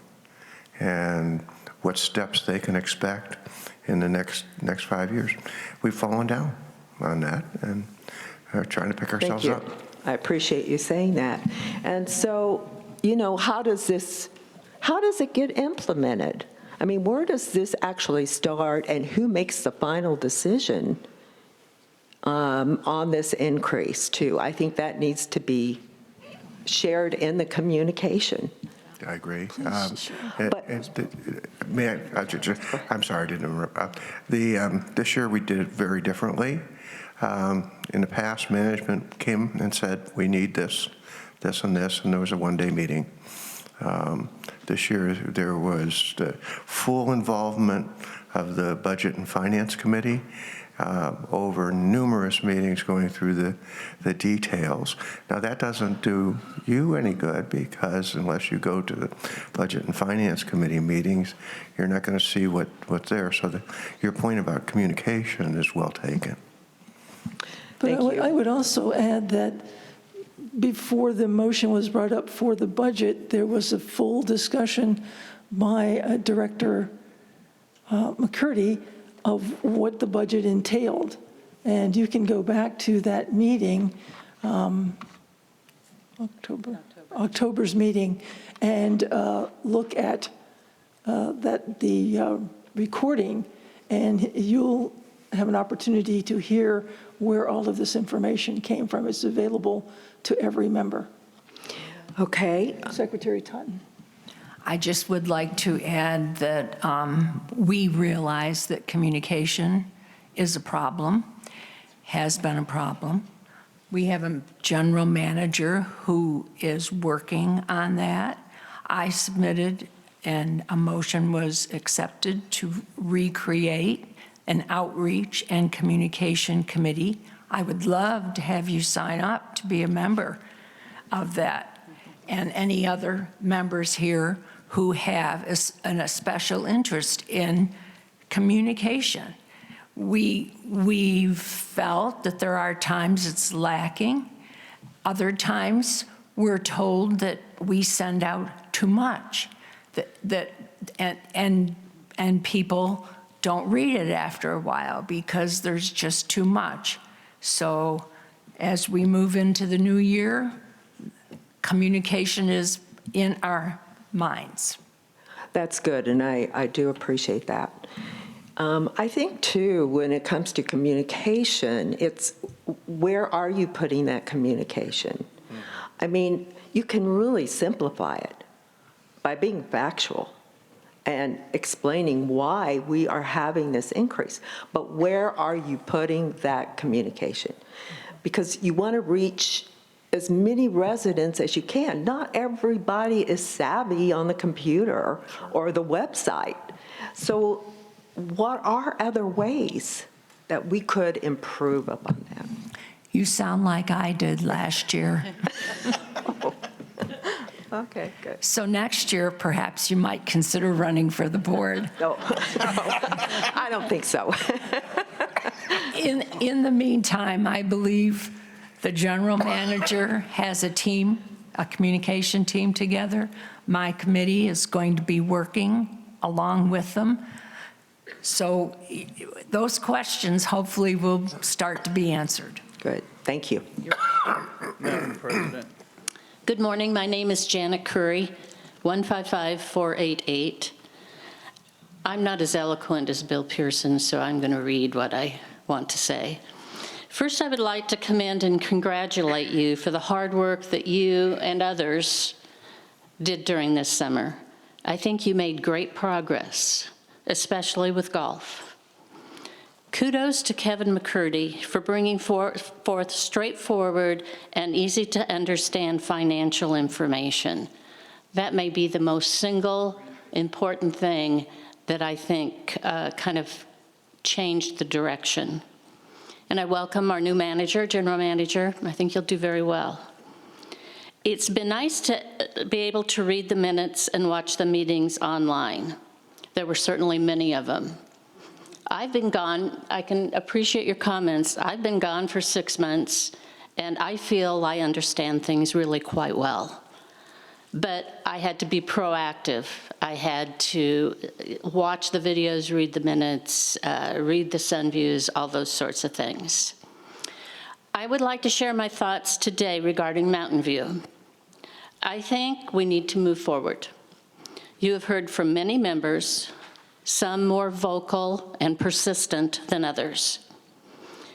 and what steps they can expect in the next 5 years. We've fallen down on that and are trying to pick ourselves up. I appreciate you saying that. And so, you know, how does it get implemented? I mean, where does this actually start, and who makes the final decision on this increase too? I think that needs to be shared in the communication. I agree. May I'm sorry, I didn't interrupt. This year we did it very differently. In the past, management came and said, we need this, this, and this, and there was a one-day meeting. This year, there was the full involvement of the Budget and Finance Committee over numerous meetings going through the details. Now, that doesn't do you any good, because unless you go to the Budget and Finance Committee meetings, you're not going to see what's there. So your point about communication is well taken. But I would also add that before the motion was brought up for the budget, there was a full discussion by Director McCurdy of what the budget entailed. And you can go back to that meeting, October's meeting, and look at the recording, and you'll have an opportunity to hear where all of this information came from. It's available to every member. Okay. Secretary Totten. I just would like to add that we realize that communication is a problem, has been a problem. We have a general manager who is working on that. I submitted, and a motion was accepted to recreate an outreach and communication committee. I would love to have you sign up to be a member of that, and any other members here who have a special interest in communication. We've felt that there are times it's lacking. Other times we're told that we send out too much, and people don't read it after a while because there's just too much. So as we move into the new year, communication is in our minds. That's good, and I do appreciate that. I think, too, when it comes to communication, it's where are you putting that communication? I mean, you can really simplify it by being factual and explaining why we are having this increase. But where are you putting that communication? Because you want to reach as many residents as you can. Not everybody is savvy on the computer or the website. So what are other ways that we could improve upon that? You sound like I did last year. Okay, good. So next year, perhaps you might consider running for the board. No, I don't think so. In the meantime, I believe the general manager has a team, a communication team together. My committee is going to be working along with them. So those questions hopefully will start to be answered. Good, thank you. Madam President. Good morning, my name is Janet Curry, 155488. I'm not as eloquent as Bill Pearson, so I'm going to read what I want to say. First, I would like to commend and congratulate you for the hard work that you and others did during this summer. I think you made great progress, especially with golf. Kudos to Kevin McCurdy for bringing forth straightforward and easy to understand financial information. That may be the most single important thing that I think kind of changed the direction. And I welcome our new manager, general manager. I think you'll do very well. It's been nice to be able to read the minutes and watch the meetings online. There were certainly many of them. I've been gone, I can appreciate your comments. I've been gone for 6 months, and I feel I understand things really quite well. But I had to be proactive. I had to watch the videos, read the minutes, read the Sun Views, all those sorts of things. I would like to share my thoughts today regarding Mountain View. I think we need to move forward. You have heard from many members, some more vocal and persistent than others.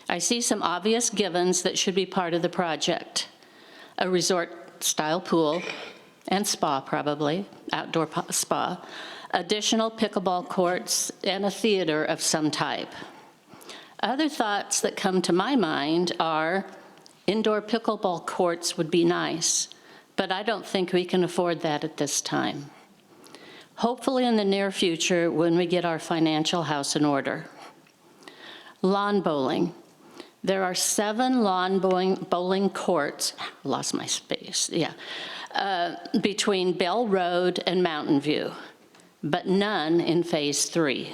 I see some obvious givens that should be part of the project. A resort-style pool and spa, probably, outdoor spa, additional pickleball courts, and a theater of some type. Other thoughts that come to my mind are indoor pickleball courts would be nice, but I don't think we can afford that at this time. Hopefully in the near future when we get our financial house in order. Lawn bowling. There are 7 lawn bowling courts, lost my space, yeah, between Bell Road and Mountain View, but none in Phase 3.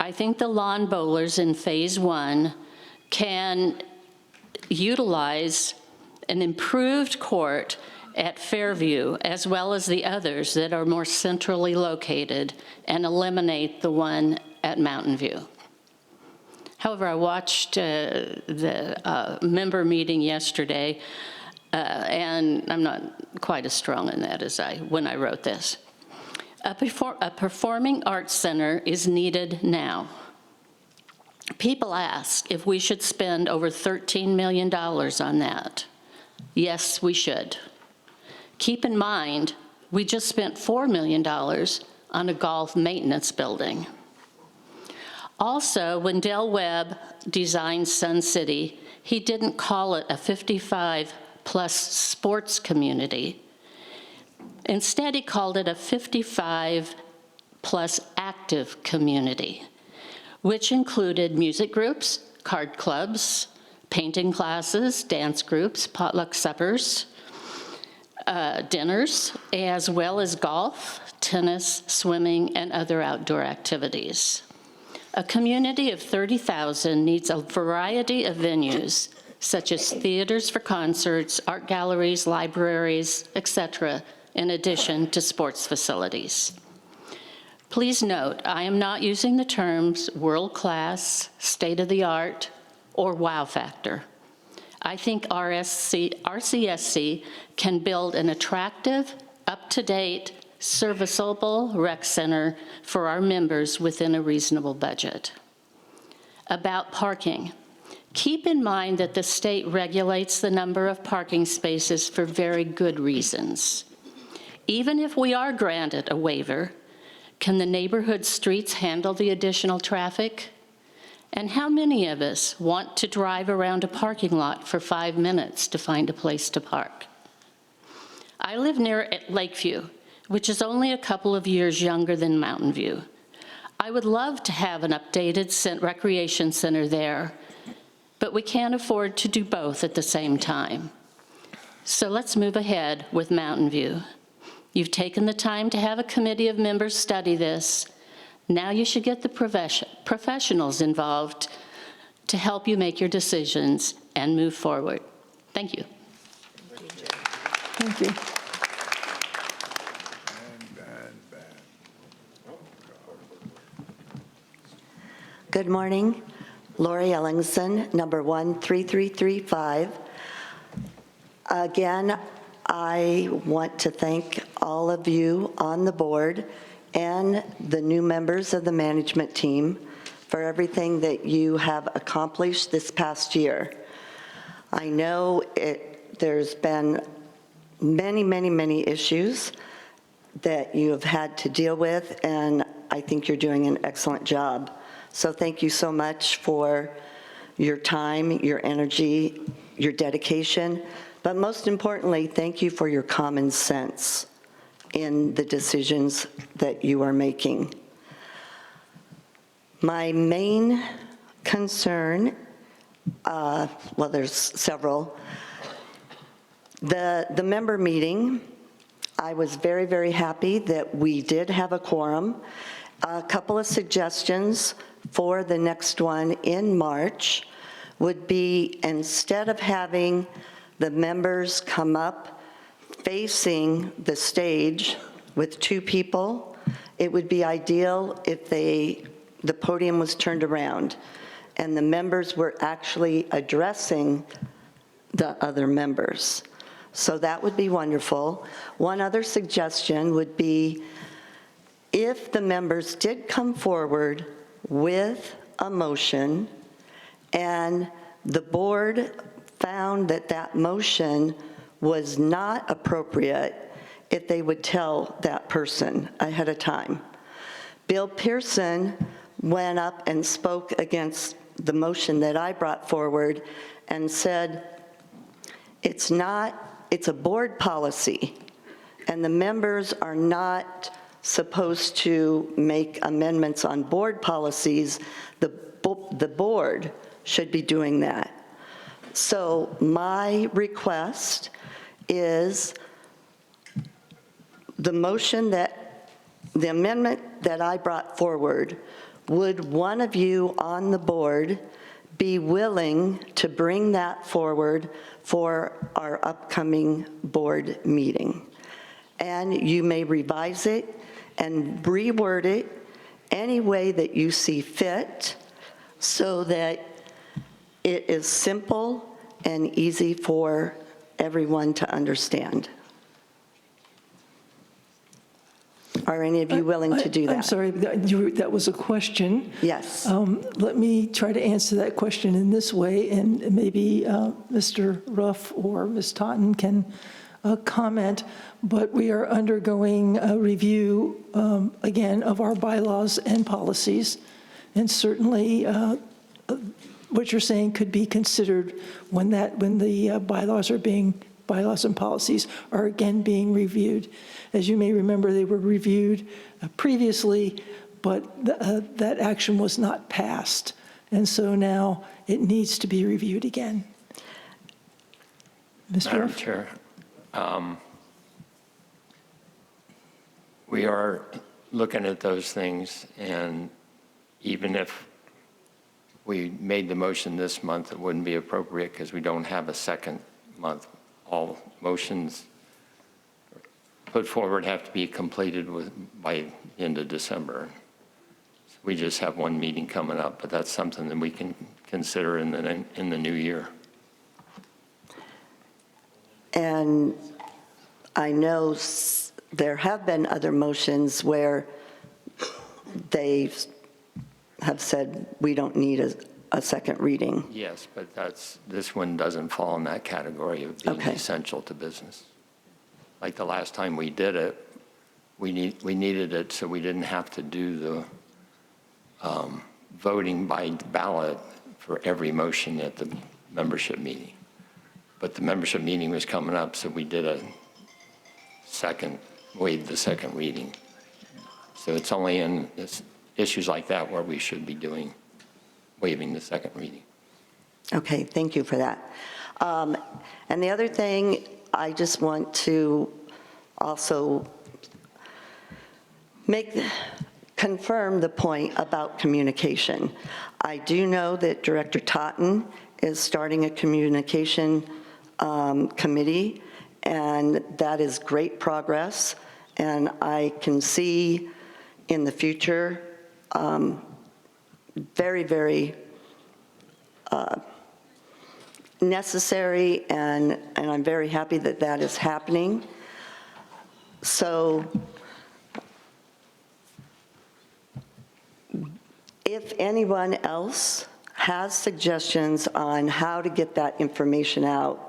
I think the lawn bowlers in Phase 1 can utilize an improved court at Fairview, as well as the others that are more centrally located, and eliminate the one at Mountain View. However, I watched the member meeting yesterday, and I'm not quite as strong in that as when I wrote this. A performing arts center is needed now. People ask if we should spend over $13 million on that. Yes, we should. Keep in mind, we just spent $4 million on a golf maintenance building. Also, when Del Webb designed Sun City, he didn't call it a 55-plus sports community. Instead, he called it a 55-plus active community, which included music groups, card clubs, painting classes, dance groups, potluck suppers, dinners, as well as golf, tennis, swimming, and other outdoor activities. A community of 30,000 needs a variety of venues, such as theaters for concerts, art galleries, libraries, etc., in addition to sports facilities. Please note, I am not using the terms world-class, state-of-the-art, or wow factor. I think RCSC can build an attractive, up-to-date, serviceable rec center for our members within a reasonable budget. About parking, keep in mind that the state regulates the number of parking spaces for very good reasons. Even if we are granted a waiver, can the neighborhood streets handle the additional traffic? And how many of us want to drive around a parking lot for 5 minutes to find a place to park? I live near Lakeview, which is only a couple of years younger than Mountain View. I would love to have an updated recreation center there, but we can't afford to do both at the same time. So let's move ahead with Mountain View. You've taken the time to have a committee of members study this. Now you should get the professionals involved to help you make your decisions and move forward. Thank you. Thank you. Good morning. Lori Ellingson, number 13335. Again, I want to thank all of you on the board and the new members of the management team for everything that you have accomplished this past year. I know there's been many issues that you have had to deal with, and I think you're doing an excellent job. So thank you so much for your time, your energy, your dedication, but most importantly, thank you for your common sense in the decisions that you are making. My main concern, well, there's several. The member meeting, I was very happy that we did have a quorum. A couple of suggestions for the next one in March would be, instead of having the members come up facing the stage with 2 people, it would be ideal if the podium was turned around and the members were actually addressing the other members. So that would be wonderful. One other suggestion would be, if the members did come forward with a motion and the board found that that motion was not appropriate, if they would tell that person ahead of time. Bill Pearson went up and spoke against the motion that I brought forward and said, it's a board policy, and the members are not supposed to make amendments on board policies. The board should be doing that. So my request is the amendment that I brought forward, would one of you on the board be willing to bring that forward for our upcoming board meeting? And you may revise it and reword it any way that you see fit so that it is simple and easy for everyone to understand. Are any of you willing to do that? I'm sorry, that was a question. Yes. Let me try to answer that question in this way, and maybe Mr. Ruff or Ms. Totten can comment, but we are undergoing a review, again, of our bylaws and policies, and certainly what you're saying could be considered when the bylaws and policies are again being reviewed. As you may remember, they were reviewed previously, but that action was not passed, and so now it needs to be reviewed again. Mr. Madam Ruff? Chair, we are looking at those things, and even if we made the motion this month, it wouldn't be appropriate because we don't have a second month. All motions put forward have to be completed by into December. We just have one meeting coming up, but that's something that we can consider in the new year. And I know there have been other motions where they have said we don't need a second reading. Yes, but this one doesn't fall in that category of being Okay. essential to business. Like the last time we did it, we needed it so we didn't have to do the voting by ballot for every motion at the membership meeting. But the membership meeting was coming up, so we did waived the second reading. So it's only in issues like that where we should be waiving the second reading. Okay, thank you for that. And the other thing, I just want to also confirm the point about communication. I do know that Director Totten is starting a communication committee, and that is great progress. And I can see in the future very, very necessary, and I'm very happy that that is happening. So if anyone else has suggestions on how to get that information out,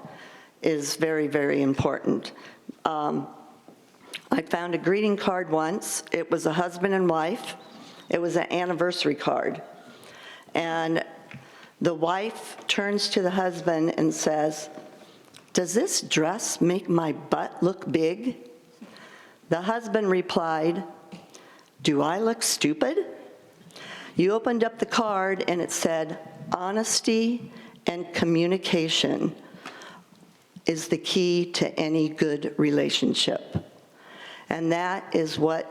is very, very important. I found a greeting card once. It was a husband and wife. It was an anniversary card. And the wife turns to the husband and says, "Does this dress make my butt look big?" The husband replied, "Do I look stupid?" You opened up the card and it said, "Honesty and communication is the key to any good relationship." And that is what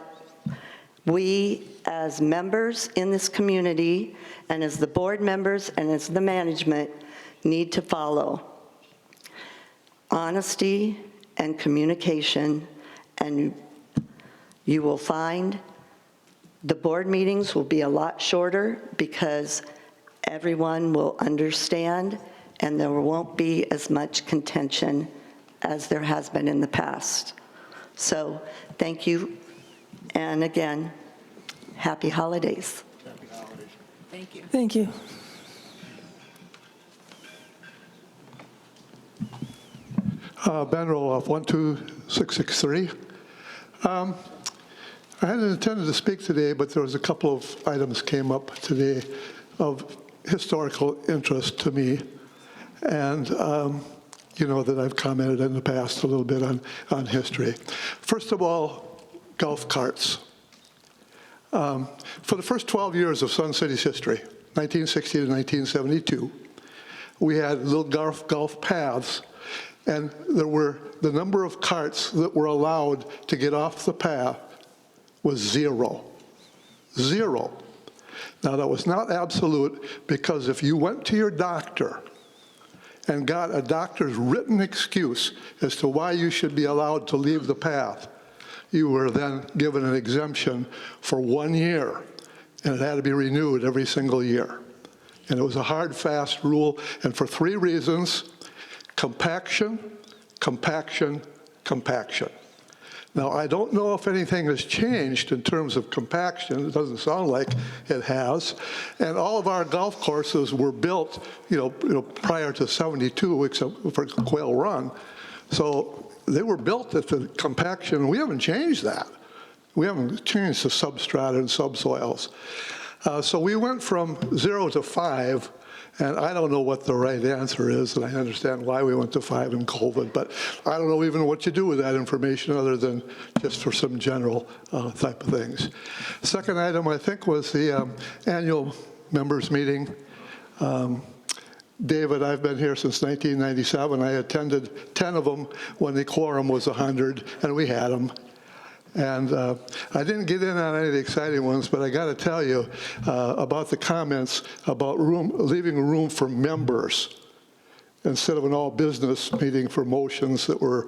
we as members in this community and as the board members and as the management need to follow. Honesty and communication, and you will find the board meetings will be a lot shorter because everyone will understand and there won't be as much contention as there has been in the past. So thank you, and again, happy holidays. Thank you. Thank you. Ben Roloff, 12663. I hadn't intended to speak today, but there was a couple of items came up today of historical interest to me. And you know that I've commented in the past a little bit on history. First of all, golf carts. For the first 12 years of Sun City's history, 1960 to 1972, we had little golf paths, and the number of carts that were allowed to get off the path was zero. Zero. Now, that was not absolute, because if you went to your doctor and got a doctor's written excuse as to why you should be allowed to leave the path, you were then given an exemption for 1 year, and it had to be renewed every single year. And it was a hard, fast rule, and for 3 reasons: compaction, compaction, compaction. Now, I don't know if anything has changed in terms of compaction. It doesn't sound like it has. And all of our golf courses were built, prior to 72, except for Quail Run. So they were built at the compaction. We haven't changed that. We haven't changed the substrata and subsoils. So we went from 0 to 5. And I don't know what the right answer is, and I understand why we went to 5 in COVID, but I don't know even what you do with that information other than just for some general type of things. Second item, I think, was the annual members meeting. David, I've been here since 1997. I attended 10 of them when the quorum was 100, and we had them. And I didn't get in on any of the exciting ones, but I got to tell you about the comments about leaving room for members instead of an all-business meeting for motions that were,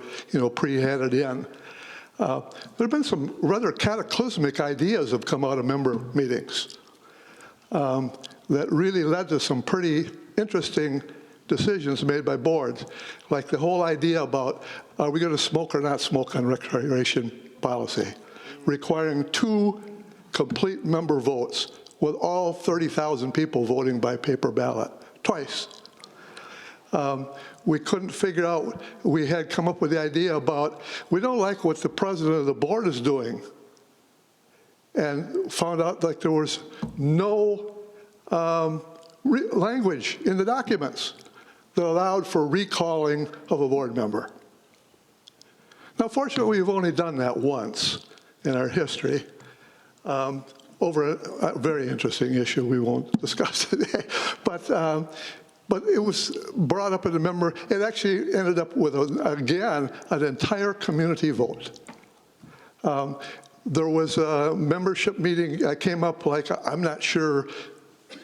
pre-headed in. There have been some rather cataclysmic ideas have come out of member meetings that really led to some pretty interesting decisions made by boards, like the whole idea about are we going to smoke or not smoke on recreation policy, requiring 2 complete member votes with all 30,000 people voting by paper ballot, twice. We couldn't figure out, we had come up with the idea about, we don't like what the president of the board is doing, and found out like there was no language in the documents that allowed for recalling of a board member. Now, fortunately, we've only done that once in our history over a very interesting issue we won't discuss today. But it was brought up in a member. It actually ended up with, again, an entire community vote. There was a membership meeting that came up like, I'm not sure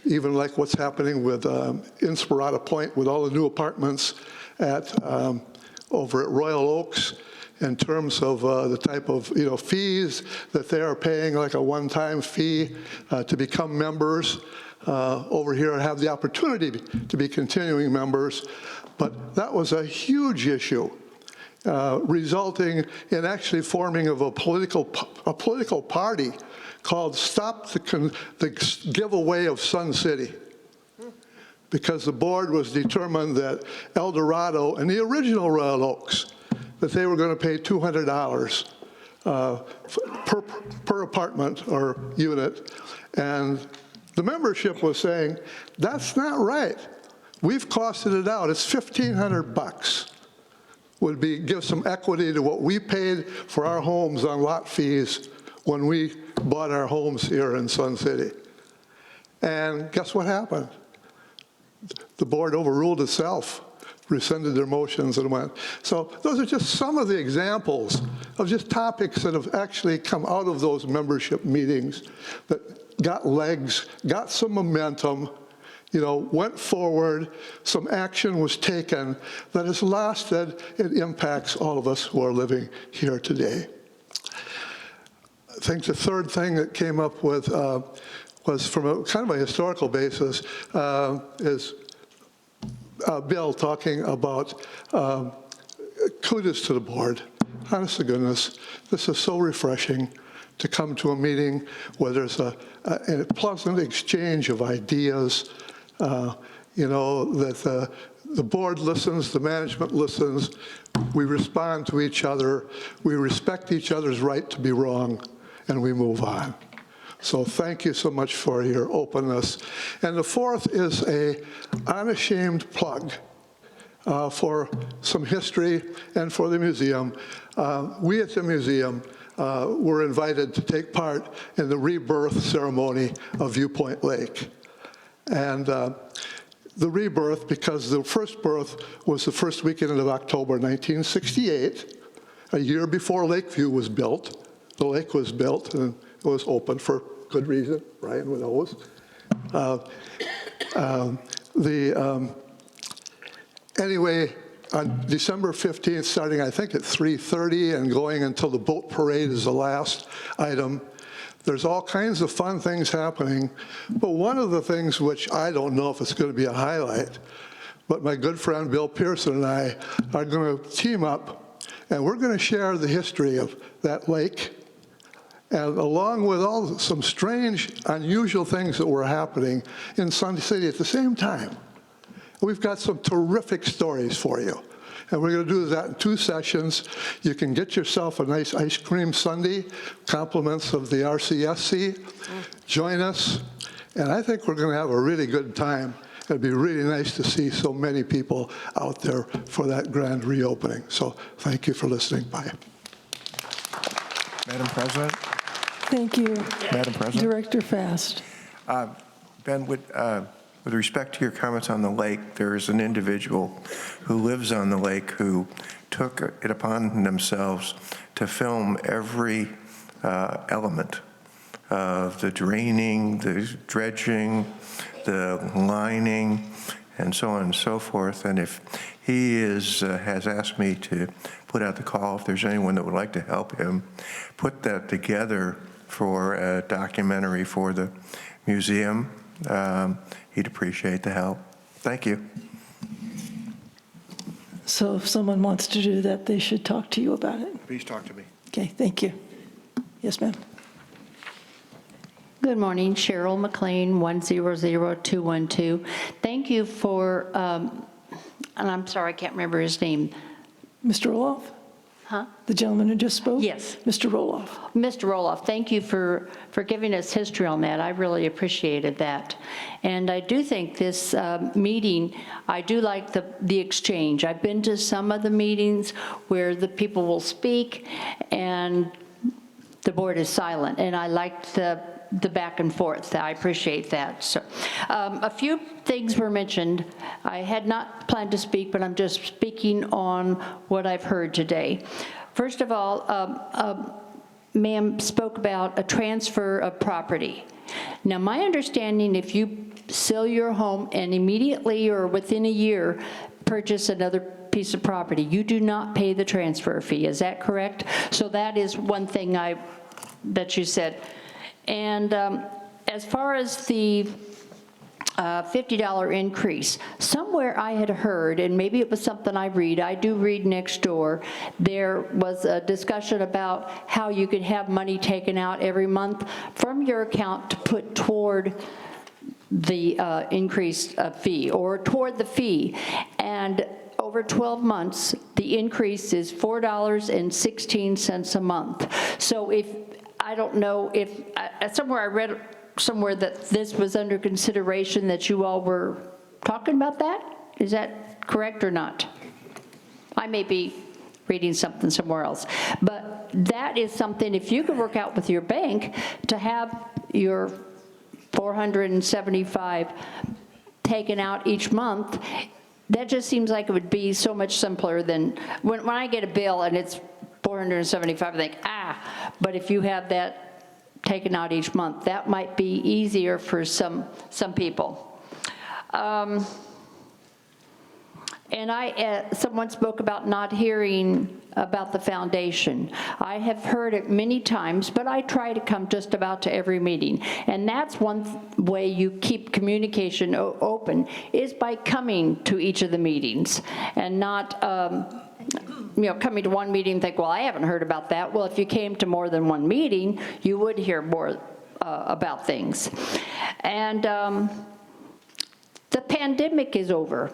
even like what's happening with Inspirata Point with all the new apartments at over at Royal Oaks in terms of the type of fees that they are paying, like a one-time fee to become members. Over here have the opportunity to be continuing members, but that was a huge issue, resulting in actually forming of a political party called Stop the Giveaway of Sun City, because the board was determined that El Dorado and the original Royal Oaks, that they were going to pay $200 per apartment or unit, and the membership was saying, that's not right. We've costed it out. It's $1,500 would give some equity to what we paid for our homes on lot fees when we bought our homes here in Sun City. And guess what happened? The board overruled itself, rescinded their motions and went. So those are just some of the examples of just topics that have actually come out of those membership meetings that got legs, got some momentum, went forward, some action was taken that has lasted and impacts all of us who are living here today. I think the third thing that came up with was from a kind of a historical basis is Bill talking about kudos to the board. Honest to goodness, this is so refreshing to come to a meeting where there's a pleasant exchange of ideas, that the board listens, the management listens, we respond to each other, we respect each other's right to be wrong, and we move on. So thank you so much for your openness. And the fourth is an unashamed plug for some history and for the museum. We at the museum were invited to take part in the rebirth ceremony of Viewpoint Lake. And the rebirth, because the first birth was the first weekend of October 1968, a year before Lakeview was built. The lake was built and it was open for good reason, Ryan knows. Anyway, on December 15th, starting I think at 3:30 and going until the boat parade is the last item, there's all kinds of fun things happening. But one of the things which I don't know if it's going to be a highlight, but my good friend Bill Pearson and I are going to team up and we're going to share the history of that lake, and along with some strange, unusual things that were happening in Sun City at the same time. We've got some terrific stories for you. And we're going to do that in 2 sessions. You can get yourself a nice ice cream sundae, compliments of the RCSC. Join us. And I think we're going to have a really good time. It'd be really nice to see so many people out there for that grand reopening. So thank you for listening. Bye. Madam President? Thank you. Madam President? Director Fast. Ben, with respect to your comments on the lake, there is an individual who lives on the lake who took it upon themselves to film every element of the draining, the dredging, the lining, and so on and so forth. And if he has asked me to put out the call, if there's anyone that would like to help him put that together for a documentary for the museum, he'd appreciate the help. Thank you. So if someone wants to do that, they should talk to you about it. Please talk to me. Okay, thank you. Yes, ma'am. Good morning, Cheryl McLean, 100212. Thank you for, and I'm sorry, I can't remember his name. Mr. Roloff? Huh? The gentleman who just spoke? Yes. Mr. Roloff. Mr. Roloff, thank you for giving us history on that. I really appreciated that. And I do think this meeting, I do like the exchange. I've been to some of the meetings where the people will speak and the board is silent, and I liked the back and forth. I appreciate that. So, a few things were mentioned. I had not planned to speak, but I'm just speaking on what I've heard today. First of all, ma'am spoke about a transfer of property. Now, my understanding, if you sell your home and immediately or within a year purchase another piece of property, you do not pay the transfer fee. Is that correct? So that is one thing that you said. And as far as the $50 increase, somewhere I had heard, and maybe it was something I do read next door, there was a discussion about how you could have money taken out every month from your account to put toward the increased fee or toward the fee. And over 12 months, the increase is $4.16 a month. So I don't know if, somewhere I read somewhere that this was under consideration, that you all were talking about that? Is that correct or not? I may be reading something somewhere else. But that is something, if you could work out with your bank to have your $475 taken out each month, that just seems like it would be so much simpler than, when I get a bill and it's $475, I think, but if you have that taken out each month, that might be easier for some people. And someone spoke about not hearing about the foundation. I have heard it many times, but I try to come just about to every meeting. And that's one way you keep communication open, is by coming to each of the meetings and not coming to one meeting and think, well, I haven't heard about that. Well, if you came to more than one meeting, you would hear more about things. And the pandemic is over.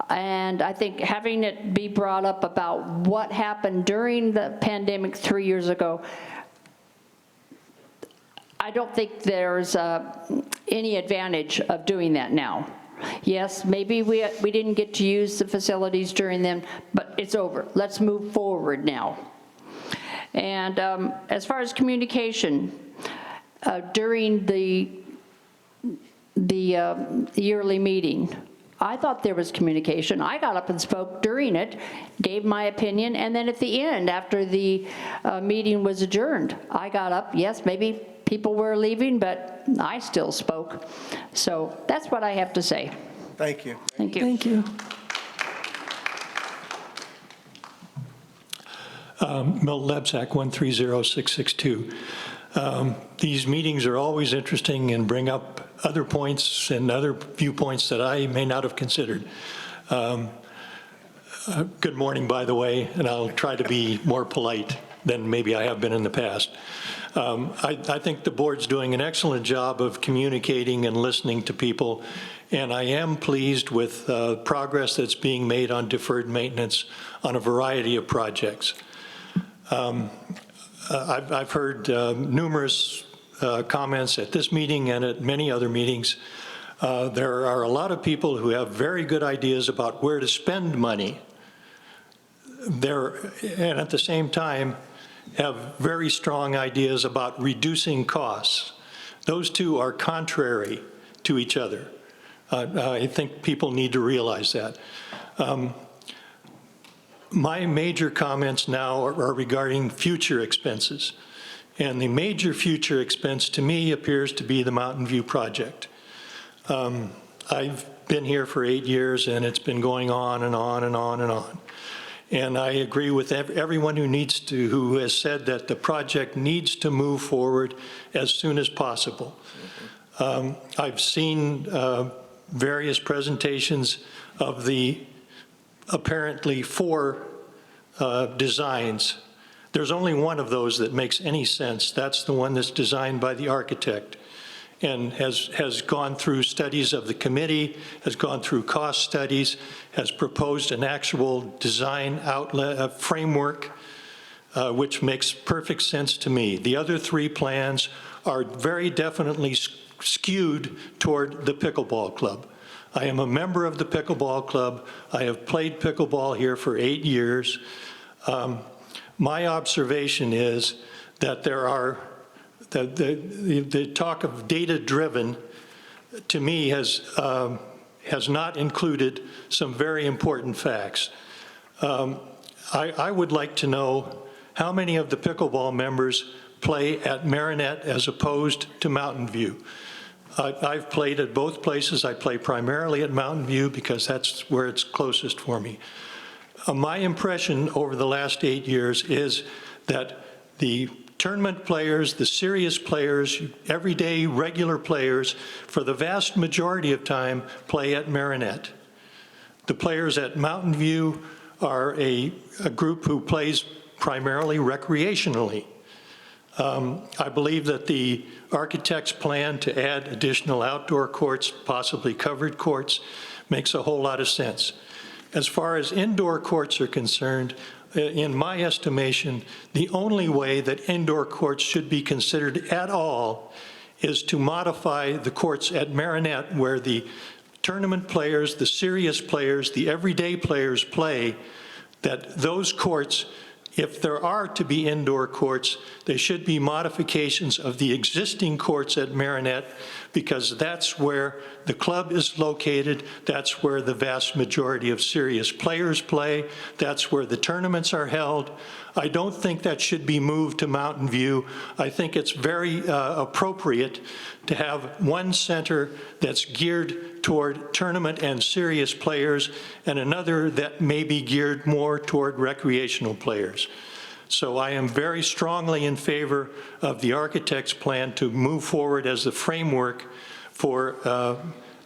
And I think having it be brought up about what happened during the pandemic 3 years ago, I don't think there's any advantage of doing that now. Yes, maybe we didn't get to use the facilities during them, but it's over. Let's move forward now. And as far as communication, during the yearly meeting, I thought there was communication. I got up and spoke during it, gave my opinion, and then at the end, after the meeting was adjourned, I got up. Yes, maybe people were leaving, but I still spoke. So that's what I have to say. Thank you. Thank you. Thank you. Milt Lebsack, 130662. These meetings are always interesting and bring up other points and other viewpoints that I may not have considered. Good morning, by the way, and I'll try to be more polite than maybe I have been in the past. I think the board's doing an excellent job of communicating and listening to people, and I am pleased with progress that's being made on deferred maintenance on a variety of projects. I've heard numerous comments at this meeting and at many other meetings. There are a lot of people who have very good ideas about where to spend money. And at the same time, have very strong ideas about reducing costs. Those two are contrary to each other. I think people need to realize that. My major comments now are regarding future expenses. And the major future expense to me appears to be the Mountain View project. I've been here for 8 years, and it's been going on and on and on and on. And I agree with everyone who has said that the project needs to move forward as soon as possible. I've seen various presentations of the apparently 4 designs. There's only one of those that makes any sense. That's the one that's designed by the architect and has gone through studies of the committee, has gone through cost studies, has proposed an actual design outlet framework, which makes perfect sense to me. The other 3 plans are very definitely skewed toward the pickleball club. I am a member of the pickleball club. I have played pickleball here for 8 years. My observation is that there are the talk of data-driven, to me, has not included some very important facts. I would like to know how many of the pickleball members play at Marinette as opposed to Mountain View. I've played at both places. I play primarily at Mountain View because that's where it's closest for me. My impression over the last 8 years is that the tournament players, the serious players, everyday regular players, for the vast majority of time, play at Marinette. The players at Mountain View are a group who plays primarily recreationally. I believe that the architect's plan to add additional outdoor courts, possibly covered courts, makes a whole lot of sense. As far as indoor courts are concerned, in my estimation, the only way that indoor courts should be considered at all is to modify the courts at Marinette, where the tournament players, the serious players, the everyday players play, that those courts, if there are to be indoor courts, they should be modifications of the existing courts at Marinette, because that's where the club is located, that's where the vast majority of serious players play, that's where the tournaments are held. I don't think that should be moved to Mountain View. I think it's very appropriate to have one center that's geared toward tournament and serious players, and another that may be geared more toward recreational players. So I am very strongly in favor of the architect's plan to move forward as the framework for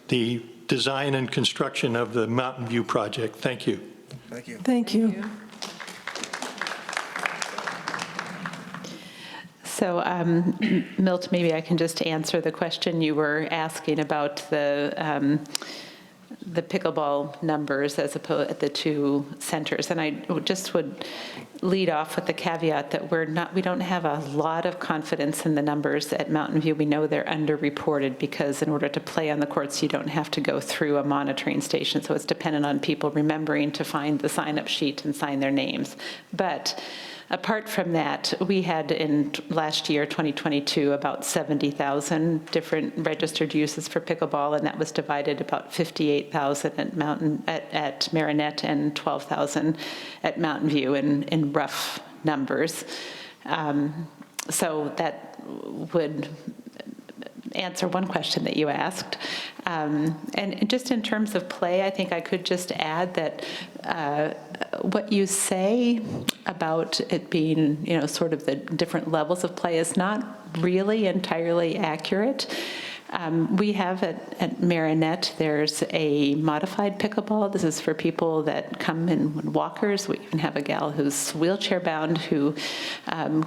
the design and construction of the Mountain View project. Thank you. Thank you. Thank you. So, Milt, maybe I can just answer the question you were asking about the pickleball numbers as opposed at the 2 centers. And I just would lead off with the caveat that we don't have a lot of confidence in the numbers at Mountain View. We know they're underreported because in order to play on the courts, you don't have to go through a monitoring station. So it's dependent on people remembering to find the sign-up sheet and sign their names. But apart from that, we had in last year, 2022, about 70,000 different registered uses for pickleball, and that was divided about 58,000 at Marinette and 12,000 at Mountain View in rough numbers. So that would answer one question that you asked. And just in terms of play, I think I could just add that what you say about it being, sort of the different levels of play is not really entirely accurate. We have at Marinette, there's a modified pickleball. This is for people that come in walkers. We even have a gal who's wheelchair bound who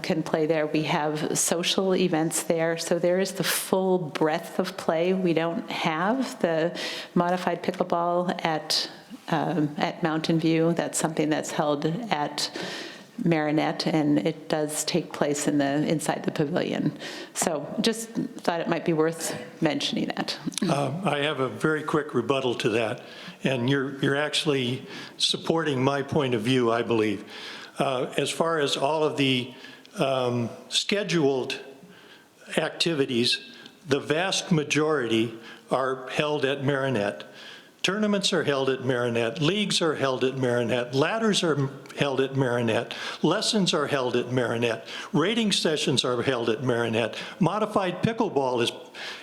can play there. We have social events there. So there is the full breadth of play. We don't have the modified pickleball at Mountain View. That's something that's held at Marinette, and it does take place inside the pavilion. So just thought it might be worth mentioning that. I have a very quick rebuttal to that, and you're actually supporting my point of view, I believe. As far as all of the scheduled activities, the vast majority are held at Marinette. Tournaments are held at Marinette, leagues are held at Marinette, ladders are held at Marinette, lessons are held at Marinette, rating sessions are held at Marinette, modified pickleball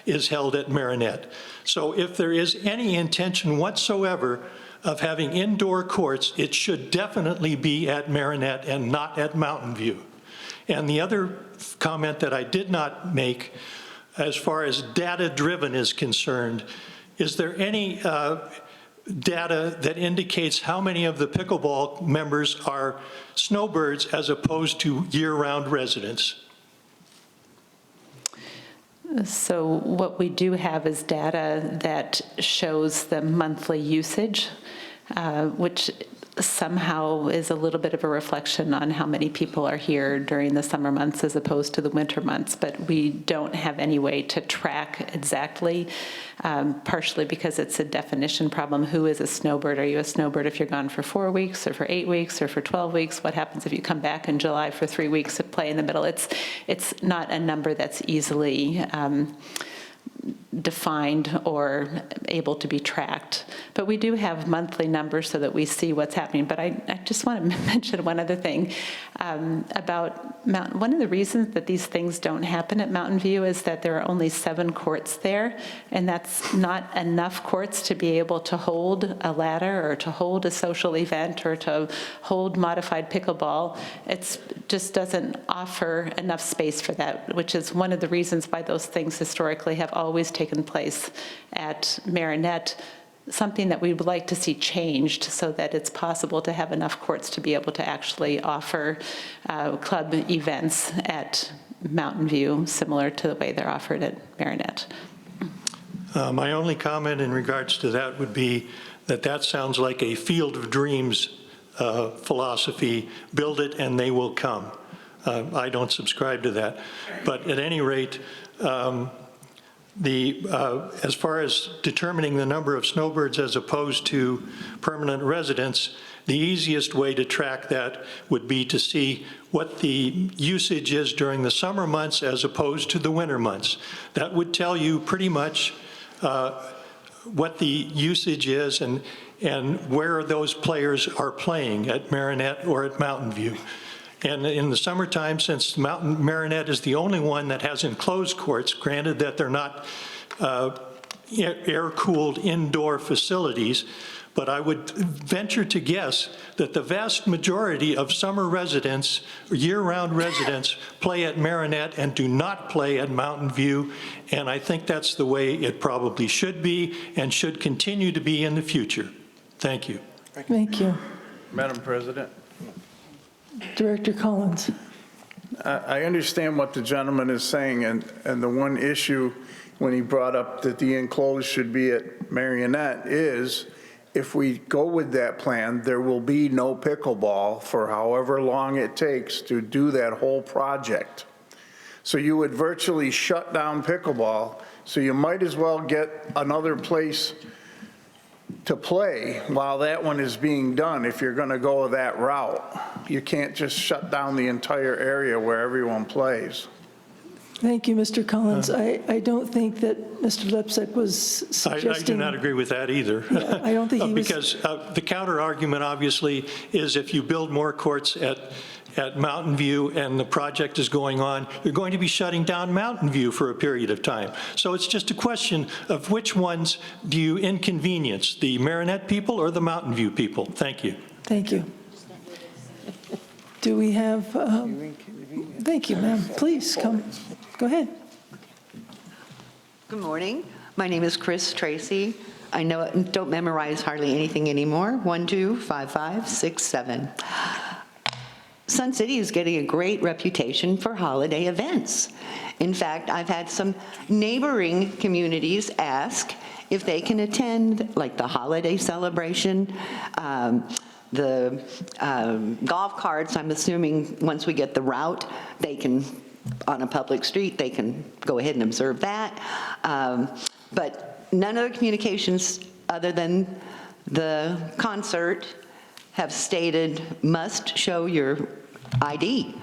is held at Marinette. So if there is any intention whatsoever of having indoor courts, it should definitely be at Marinette and not at Mountain View. And the other comment that I did not make, as far as data-driven is concerned, is there any data that indicates how many of the pickleball members are snowbirds as opposed to year-round residents? So what we do have is data that shows the monthly usage, which somehow is a little bit of a reflection on how many people are here during the summer months as opposed to the winter months, but we don't have any way to track exactly, partially because it's a definition problem. Who is a snowbird? Are you a snowbird if you're gone for 4 weeks or for 8 weeks or for 12 weeks? What happens if you come back in July for 3 weeks to play in the middle? It's not a number that's easily defined or able to be tracked. But we do have monthly numbers so that we see what's happening. But I just want to mention one other thing about Mountain. One of the reasons that these things don't happen at Mountain View is that there are only 7 courts there, and that's not enough courts to be able to hold a ladder or to hold a social event or to hold modified pickleball. It just doesn't offer enough space for that, which is one of the reasons why those things historically have always taken place at Marinette, something that we would like to see changed so that it's possible to have enough courts to be able to actually offer club events at Mountain View, similar to the way they're offered at Marinette. My only comment in regards to that would be that that sounds like a Field of Dreams philosophy. Build it and they will come. I don't subscribe to that. But at any rate, as far as determining the number of snowbirds as opposed to permanent residents, the easiest way to track that would be to see what the usage is during the summer months as opposed to the winter months. That would tell you pretty much what the usage is and where those players are playing at Marinette or at Mountain View. And in the summertime, since Marinette is the only one that has enclosed courts, granted that they're not air-cooled indoor facilities, but I would venture to guess that the vast majority of summer residents, year-round residents, play at Marinette and do not play at Mountain View, and I think that's the way it probably should be and should continue to be in the future. Thank you. Thank you. Madam President. Director Collins. I understand what the gentleman is saying, and the one issue when he brought up that the enclosed should be at Marinette is if we go with that plan, there will be no pickleball for however long it takes to do that whole project. So you would virtually shut down pickleball, so you might as well get another place to play while that one is being done if you're going to go that route. You can't just shut down the entire area where everyone plays. Thank you, Mr. Collins. I don't think that Mr. Lepsek was suggesting... I do not agree with that either. Yeah, I don't think he was... Because the counter argument, obviously, is if you build more courts at Mountain View and the project is going on, you're going to be shutting down Mountain View for a period of time. So it's just a question of which ones do you inconvenience, the Marinette people or the Mountain View people? Thank you. Thank you. Do we have... thank you, ma'am. Please, come. Go ahead. Good morning. My name is Chris Tracy. I don't memorize hardly anything anymore. 1, 2, 5, 5, 6, 7. Sun City is getting a great reputation for holiday events. In fact, I've had some neighboring communities ask if they can attend, like the holiday celebration, the golf carts. I'm assuming once we get the route, they can, on a public street, they can go ahead and observe that. But none of the communications other than the concert have stated must show your ID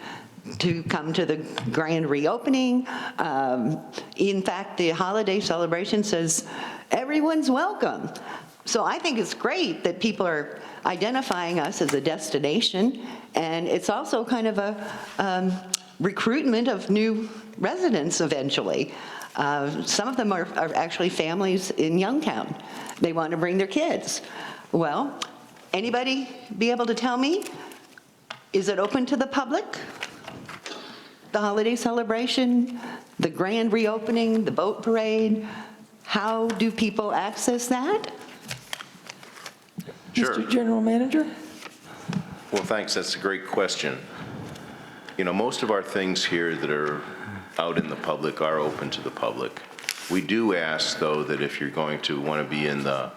to come to the grand reopening. In fact, the holiday celebration says everyone's welcome. So I think it's great that people are identifying us as a destination, and it's also kind of a recruitment of new residents eventually. Some of them are actually families in Youngtown. They want to bring their kids. Well, anybody be able to tell me, is it open to the public? The holiday celebration, the grand reopening, the boat parade? How do people access that? Sure. Mr. General Manager? Well, thanks. That's a great question. You know, most of our things here that are out in the public are open to the public. We do ask, though, that if you're going to want to be in the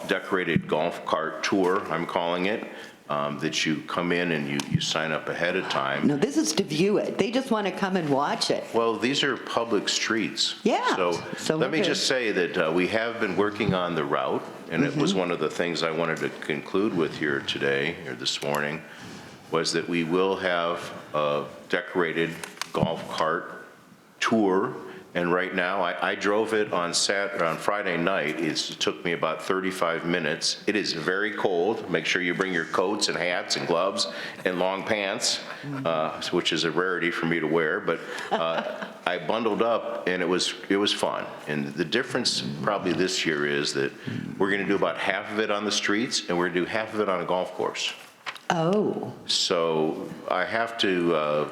decorated golf cart tour, I'm calling it, that you come in and you sign up ahead of time. No, this is to view it. They just want to come and watch it. Well, these are public streets. Yeah. So let me just say that we have been working on the route, and it was one of the things I wanted to conclude with here today, or this morning, was that we will have a decorated golf cart tour. And right now, I drove it on Friday night. It took me about 35 minutes. It is very cold. Make sure you bring your coats and hats and gloves and long pants, which is a rarity for me to wear. But I bundled up, and it was fun. And the difference probably this year is that we're going to do about half of it on the streets, and we're going to do half of it on a golf course. Oh. So I have to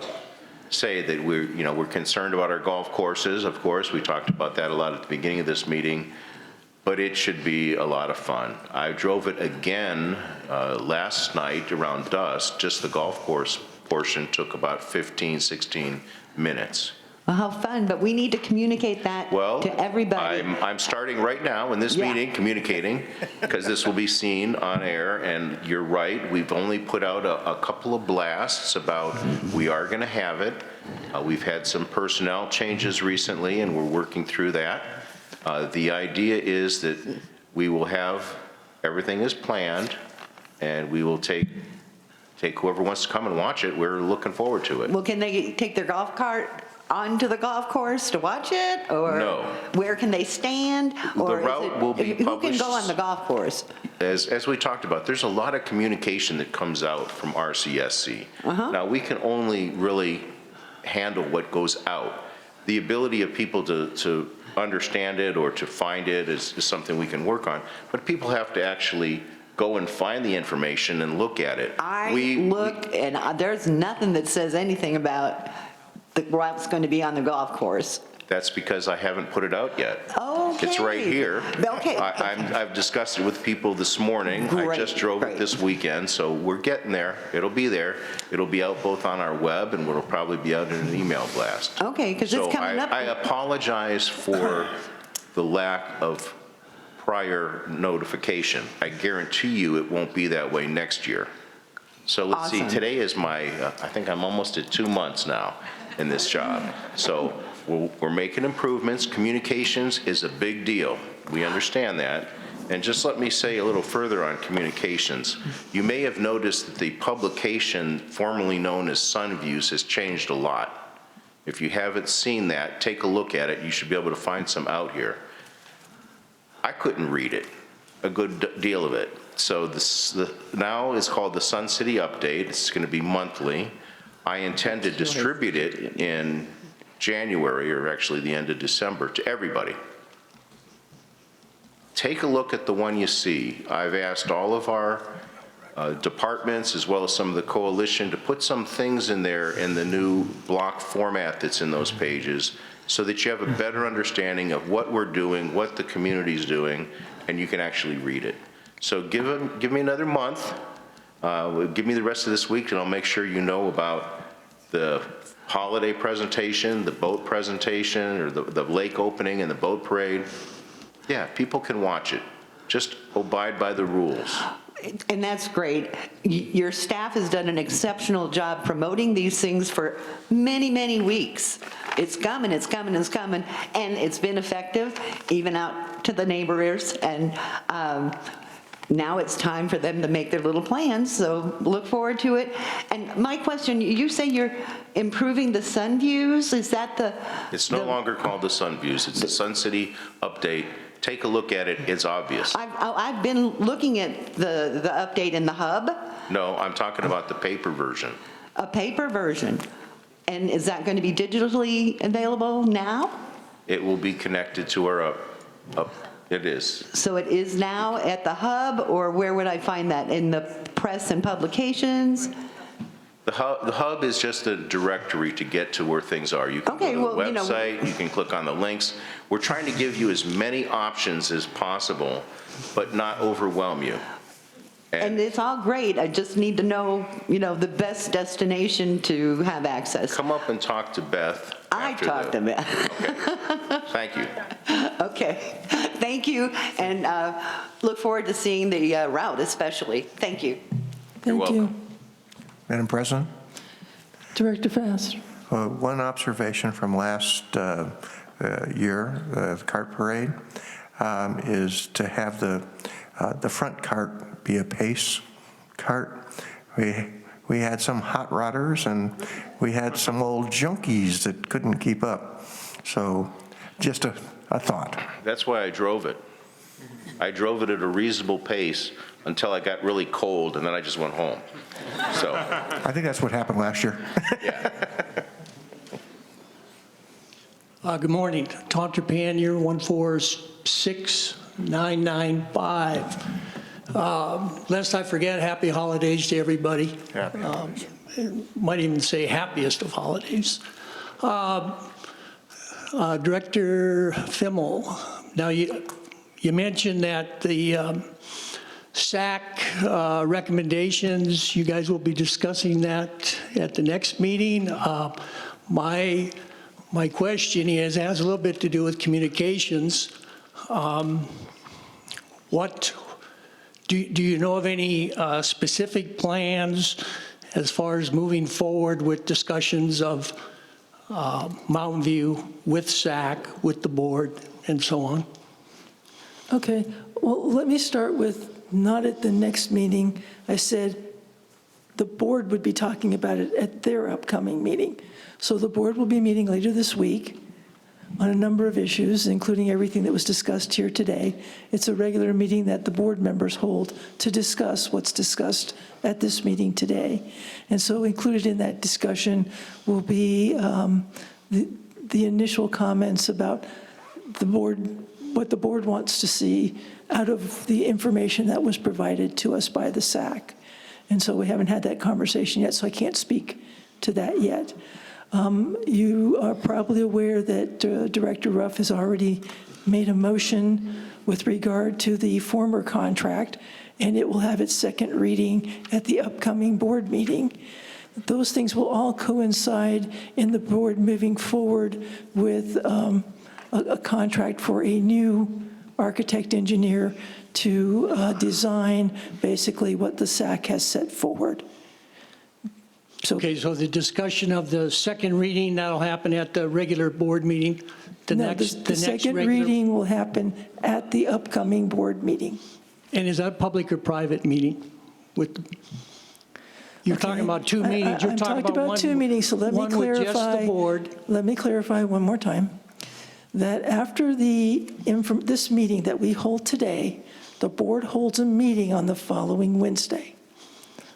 say that we're concerned about our golf courses. Of course, we talked about that a lot at the beginning of this meeting, but it should be a lot of fun. I drove it again last night around dusk. Just the golf course portion took about 15, 16 minutes. Well, how fun, but we need to communicate that to everybody. I'm starting right now in this meeting, communicating, because this will be seen on air, and you're right, we've only put out a couple of blasts about we are going to have it. We've had some personnel changes recently, and we're working through that. The idea is that we will have, everything is planned, and we will take whoever wants to come and watch it. We're looking forward to it. Well, can they take their golf cart onto the golf course to watch it? Or no. Where can they stand? Or the route will be published. Who can go on the golf course? As we talked about, there's a lot of communication that comes out from RCSC. Now, we can only really handle what goes out. The ability of people to understand it or to find it is something we can work on. But people have to actually go and find the information and look at it. And there's nothing that says anything about the route's going to be on the golf course. That's because I haven't put it out yet. Okay. It's right here. Okay. I've discussed it with people this morning. I just drove it this weekend, so we're getting there. It'll be there. It'll be out both on our web, and it'll probably be out in an email blast. Okay, because it's coming up. I apologize for the lack of prior notification. I guarantee you it won't be that way next year. So let's see, today is my, I think I'm almost at 2 months now in this job. So we're making improvements. Communications is a big deal. We understand that. And just let me say a little further on communications. You may have noticed that the publication formerly known as SunViews has changed a lot. If you haven't seen that, take a look at it. You should be able to find some out here. I couldn't read it, a good deal of it. So now it's called the Sun City Update. It's going to be monthly. I intend to distribute it in January, or actually the end of December, to everybody. Take a look at the one you see. I've asked all of our departments, as well as some of the coalition, to put some things in there in the new block format that's in those pages, so that you have a better understanding of what we're doing, what the community's doing, and you can actually read it. So give me another month. Give me the rest of this week, and I'll make sure you know about the holiday presentation, the boat presentation, or the lake opening and the boat parade. Yeah, people can watch it. Just abide by the rules. And that's great. Your staff has done an exceptional job promoting these things for many, many weeks. It's coming, it's coming, it's coming, and it's been effective, even out to the neighbors. And now it's time for them to make their little plans, so look forward to it. And my question, you say you're improving the sun views? Is that It's no longer called the Sun Views. It's the Sun City Update. Take a look at it, it's obvious. I've been looking at the update in the hub, No, I'm talking about the paper version. a paper version. And is that going to be digitally available now? It will be connected to our it is. So it is now at the hub, or where would I find that? In the press and publications? The hub is just a directory to get to where things are. You can Okay, go to well, the you know, website, you can click on the links. We're trying to give you as many options as possible, but not overwhelm you. And it's all great, I just need to know, the best destination to have access. Come up and talk to Beth. I talked to Beth. Okay. Thank you. Okay, thank you, and look forward to seeing the route especially. Thank you. Thank you. Madam President? Director Fast. One observation from last year, the cart parade, is to have the front cart be a pace cart. We had some hot rodders and we had some old junkies that couldn't keep up. So just a thought. That's why I drove it. I drove it at a reasonable pace until I got really cold, and then I just went home. So I think that's what happened last year. Good morning. Tom Trepanier, 146-995. Lest I forget, happy holidays to everybody. Might even say happiest of holidays. Director Fimmel, now you mentioned that the SAC recommendations, you guys will be discussing that at the next meeting. My question has a little bit to do with communications. What do you know of any specific plans as far as moving forward with discussions of Mountain View with SAC, with the board, and so on? Okay, well, let me start with not at the next meeting. I said the board would be talking about it at their upcoming meeting. So the board will be meeting later this week on a number of issues, including everything that was discussed here today. It's a regular meeting that the board members hold to discuss what's discussed at this meeting today. And so included in that discussion will be the initial comments about the board, what the board wants to see out of the information that was provided to us by the SAC. And so we haven't had that conversation yet, so I can't speak to that yet. You are probably aware that Director Ruff has already made a motion with regard to the former contract, and it will have its second reading at the upcoming board meeting. Those things will all coincide in the board moving forward with a contract for a new architect engineer to design basically what the SAC has set forward. Okay, so the discussion of the second reading, that'll happen at the regular board meeting? The second reading will happen at the upcoming board meeting. And is that a public or private meeting? You're talking about two meetings. You're I'm talking about two meetings, so let me clarify. One with just the board. Let me clarify one more time. That after this meeting that we hold today, the board holds a meeting on the following Wednesday.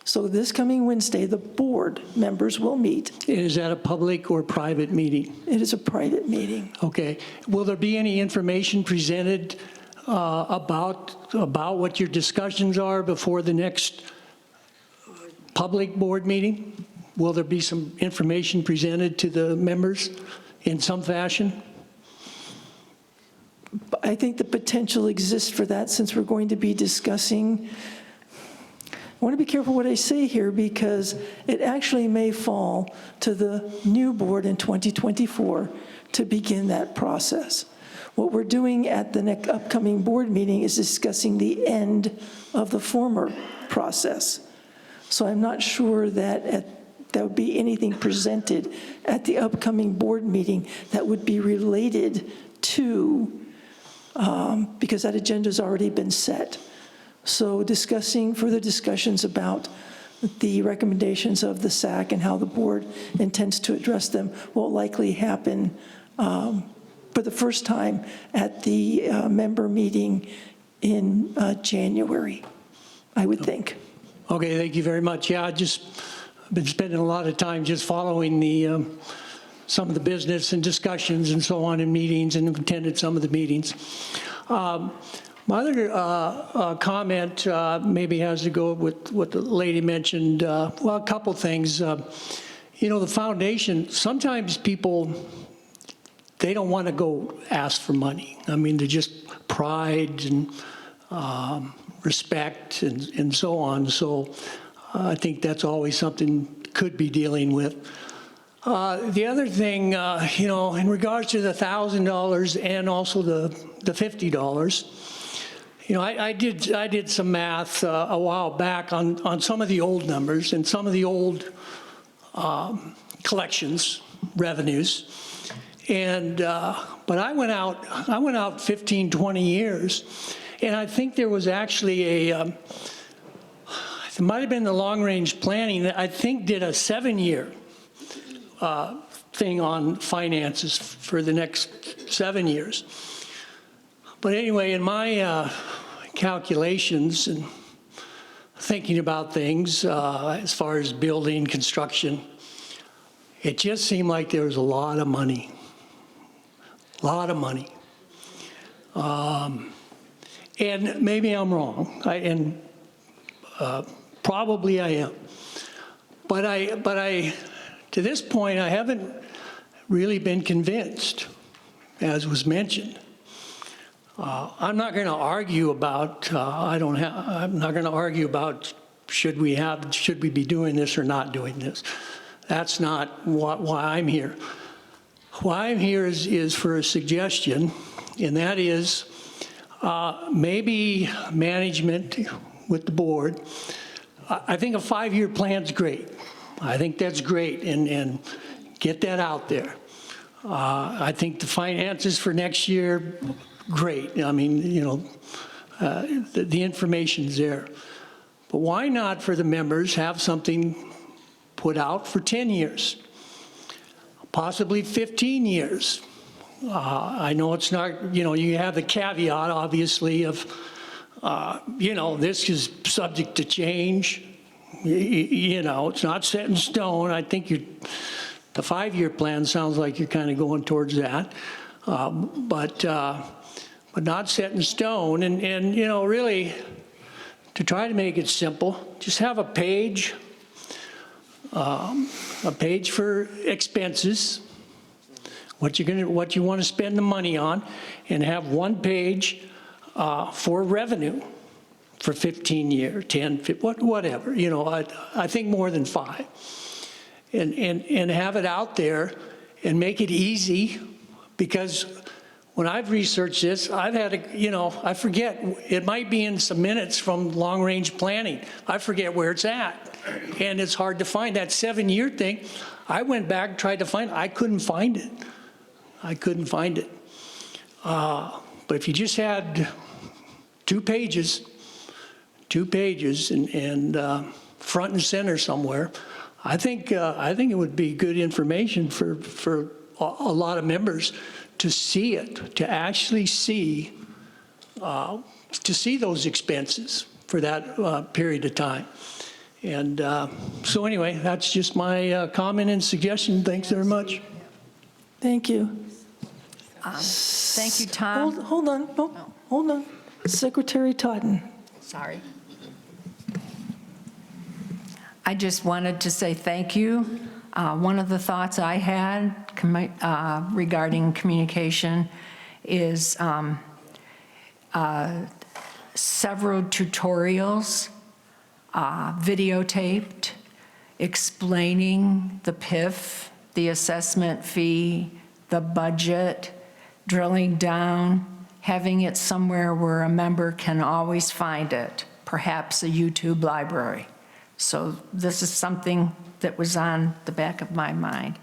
So this coming Wednesday, the board members will meet. Is that a public or private meeting? It is a private meeting. Okay. Will there be any information presented about what your discussions are before the next public board meeting? Will there be some information presented to the members in some fashion? I think the potential exists for that, since we're going to be discussing. I want to be careful what I say here, because it actually may fall to the new board in 2024 to begin that process. What we're doing at the next upcoming board meeting is discussing the end of the former process. So I'm not sure that there would be anything presented at the upcoming board meeting that would be related to, because that agenda's already been set. So further discussions about the recommendations of the SAC and how the board intends to address them will likely happen for the first time at the member meeting in January, I would think. Okay, thank you very much. Yeah, I've been spending a lot of time just following the some of the business and discussions and so on in meetings, and attended some of the meetings. My other comment maybe has to go with what the lady mentioned. Well, a couple things. You know, the foundation, sometimes people, they don't want to go ask for money. I mean, they're just pride and respect and so on. So I think that's always something could be dealing with. The other thing, you know, in regards to the $1,000 and also the $50, you know, I did some math a while back on some of the old numbers and some of the old collections revenues, and but I went out 15, 20 years, and I think there was actually it might have been the long-range planning that I think did a 7-year thing on finances for the next 7 years. But anyway, in my calculations and thinking about things as far as building, construction, it just seemed like there was a lot of money. A lot of money. And maybe I'm wrong, probably I am. But I, to this point, I haven't really been convinced, as was mentioned. I'm not going to argue about, I'm not going to argue about should we be doing this or not doing this. That's not why I'm here. Why I'm here is for a suggestion, and that is maybe management with the board. I think a 5-year plan's great. I think that's great, and get that out there. I think the finances for next year, great. I mean, you know, the information's there. But why not for the members have something put out for 10 years, possibly 15 years? I know it's not, you know, you have the caveat, obviously, of, you know, this is subject to change. You know, it's not set in stone. I think the 5-year plan sounds like you're kind of going towards that. But not set in stone. And, you know, really, to try to make it simple, just have a page for expenses, what you want to spend the money on, and have one page for revenue for 15 years, 10, 15, whatever. You know, I think more than 5. And have it out there and make it easy, because when I've researched this, I've had you know, I forget, it might be in some minutes from long-range planning. I forget where it's at, and it's hard to find. That 7-year thing, I went back and tried to find it. I couldn't find it. I couldn't find it. But if you just had 2 pages, and front and center somewhere, I think it would be good information for a lot of members to see it, to actually see, those expenses for that period of time. And so anyway, that's just my comment and suggestion. Thanks very much. Thank you. Thank you, Tom. Hold on. Oh, hold on. Secretary Totten. Sorry. I just wanted to say thank you. One of the thoughts I had regarding communication is several tutorials videotaped explaining the PIF, the assessment fee, the budget, drilling down, having it somewhere where a member can always find it, perhaps a YouTube library. So this is something that was on the back of my mind.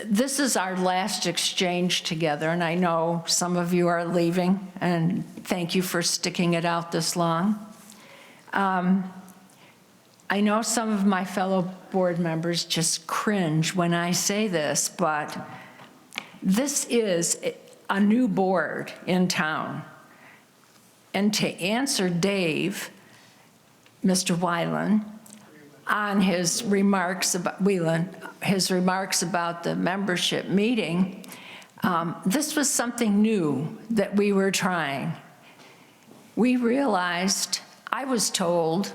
This is our last exchange together, and I know some of you are leaving, and thank you for sticking it out this long. I know some of my fellow board members just cringe when I say this, but This is a new board in town. And to answer Dave, Mr. Weiland, on his remarks about the membership meeting, this was something new that we were trying. We realized, I was told,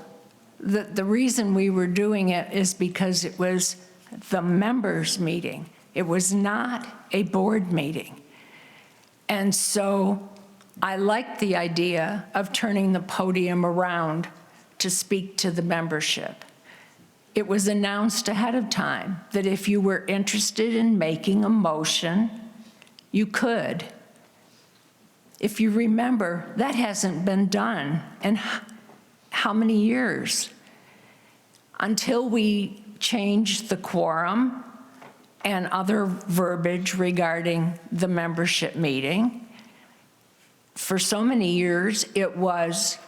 that the reason we were doing it is because it was the members' meeting. It was not a board meeting. And so I liked the idea of turning the podium around to speak to the membership. It was announced ahead of time that if you were interested in making a motion, you could. If you remember, that hasn't been done in how many years? Until we changed the quorum and other verbiage regarding the membership meeting. For so many years, it was,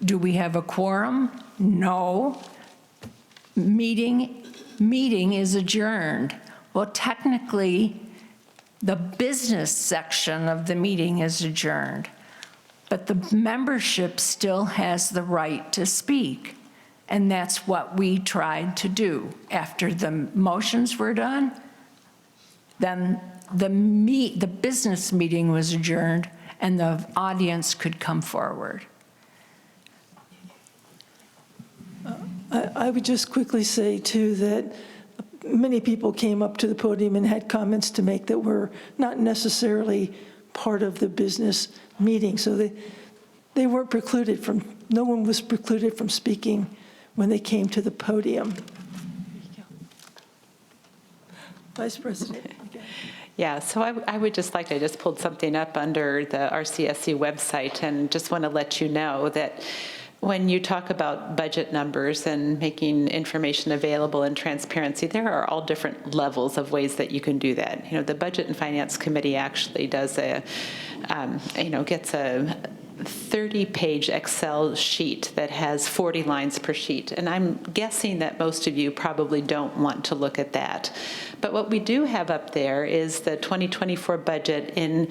do we have a quorum? No. Meeting is adjourned. Well, technically, the business section of the meeting is adjourned, but the membership still has the right to speak. And that's what we tried to do. After the motions were done, then the business meeting was adjourned and the audience could come forward. I would just quickly say, too, that many people came up to the podium and had comments to make that were not necessarily part of the business meeting. So they weren't precluded from, no one was precluded from speaking when they came to the podium. Vice President. Yeah, so I would just like to, I just pulled something up under the RCSC website and just want to let you know that when you talk about budget numbers and making information available and transparency, there are all different levels of ways that you can do that. You know, the Budget and Finance Committee actually does a, gets a 30-page Excel sheet that has 40 lines per sheet. And I'm guessing that most of you probably don't want to look at that. But what we do have up there is the 2024 budget in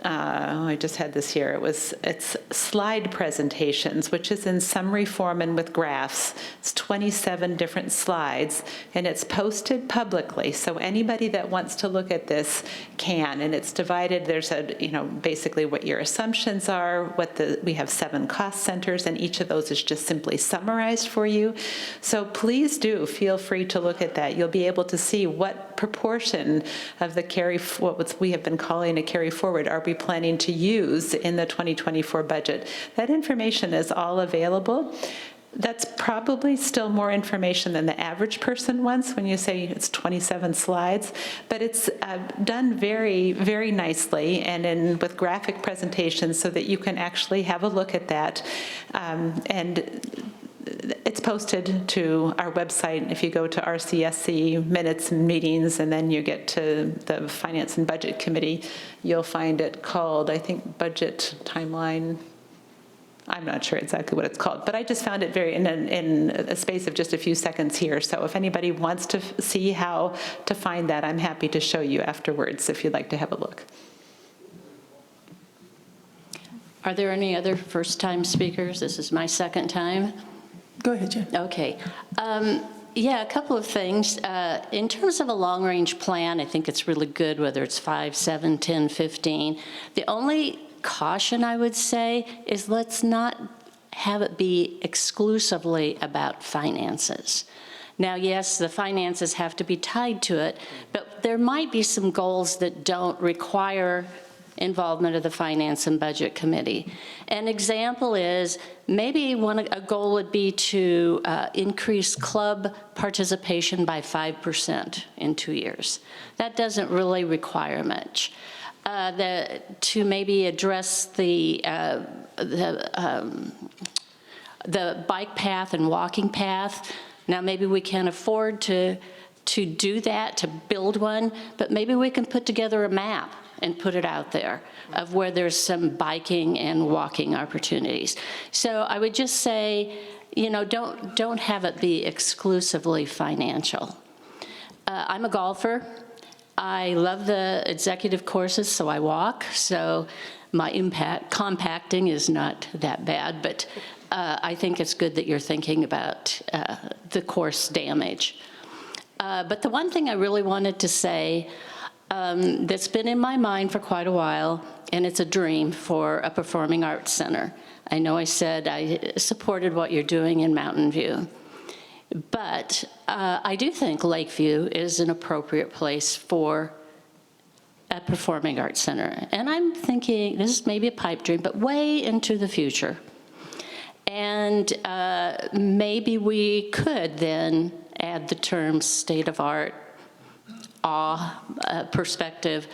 I just had this here. It's slide presentations, which is in summary form and with graphs. It's 27 different slides, and it's posted publicly. So anybody that wants to look at this can, and it's divided. There's basically what your assumptions are, we have 7 cost centers, and each of those is just simply summarized for you. So please do feel free to look at that. You'll be able to see what proportion of the what we have been calling a carry forward are we planning to use in the 2024 budget. That information is all available. That's probably still more information than the average person wants when you say it's 27 slides, but it's done very, very nicely and with graphic presentations so that you can actually have a look at that. And it's posted to our website. If you go to RCSC minutes and meetings, and then you get to the Finance and Budget Committee, you'll find it called, I think, Budget Timeline. I'm not sure exactly what it's called, but I just found it in a space of just a few seconds here. So if anybody wants to see how to find that, I'm happy to show you afterwards if you'd like to have a look. Are there any other first-time speakers? This is my second time. Go ahead, Jen. Okay. Yeah, a couple of things. In terms of a long-range plan, I think it's really good, whether it's 5, 7, 10, 15. The only caution I would say is let's not have it be exclusively about finances. Now, yes, the finances have to be tied to it, but there might be some goals that don't require involvement of the Finance and Budget Committee. An example is maybe a goal would be to increase club participation by 5% in 2 years. That doesn't really require much. To maybe address the bike path and walking path. Now maybe we can't afford to do that, to build one, but maybe we can put together a map and put it out there of where there's some biking and walking opportunities. So I would just say, don't have it be exclusively financial. I'm a golfer. I love the executive courses, so I walk, so my compacting is not that bad, but I think it's good that you're thinking about the course damage. But the one thing I really wanted to say that's been in my mind for quite a while, and it's a dream for a performing arts center. I know I said I supported what you're doing in Mountain View, but I do think Lakeview is an appropriate place for a performing arts center. And I'm thinking, this is maybe a pipe dream, but way into the future. And maybe we could then add the term state of art, awe, perspective.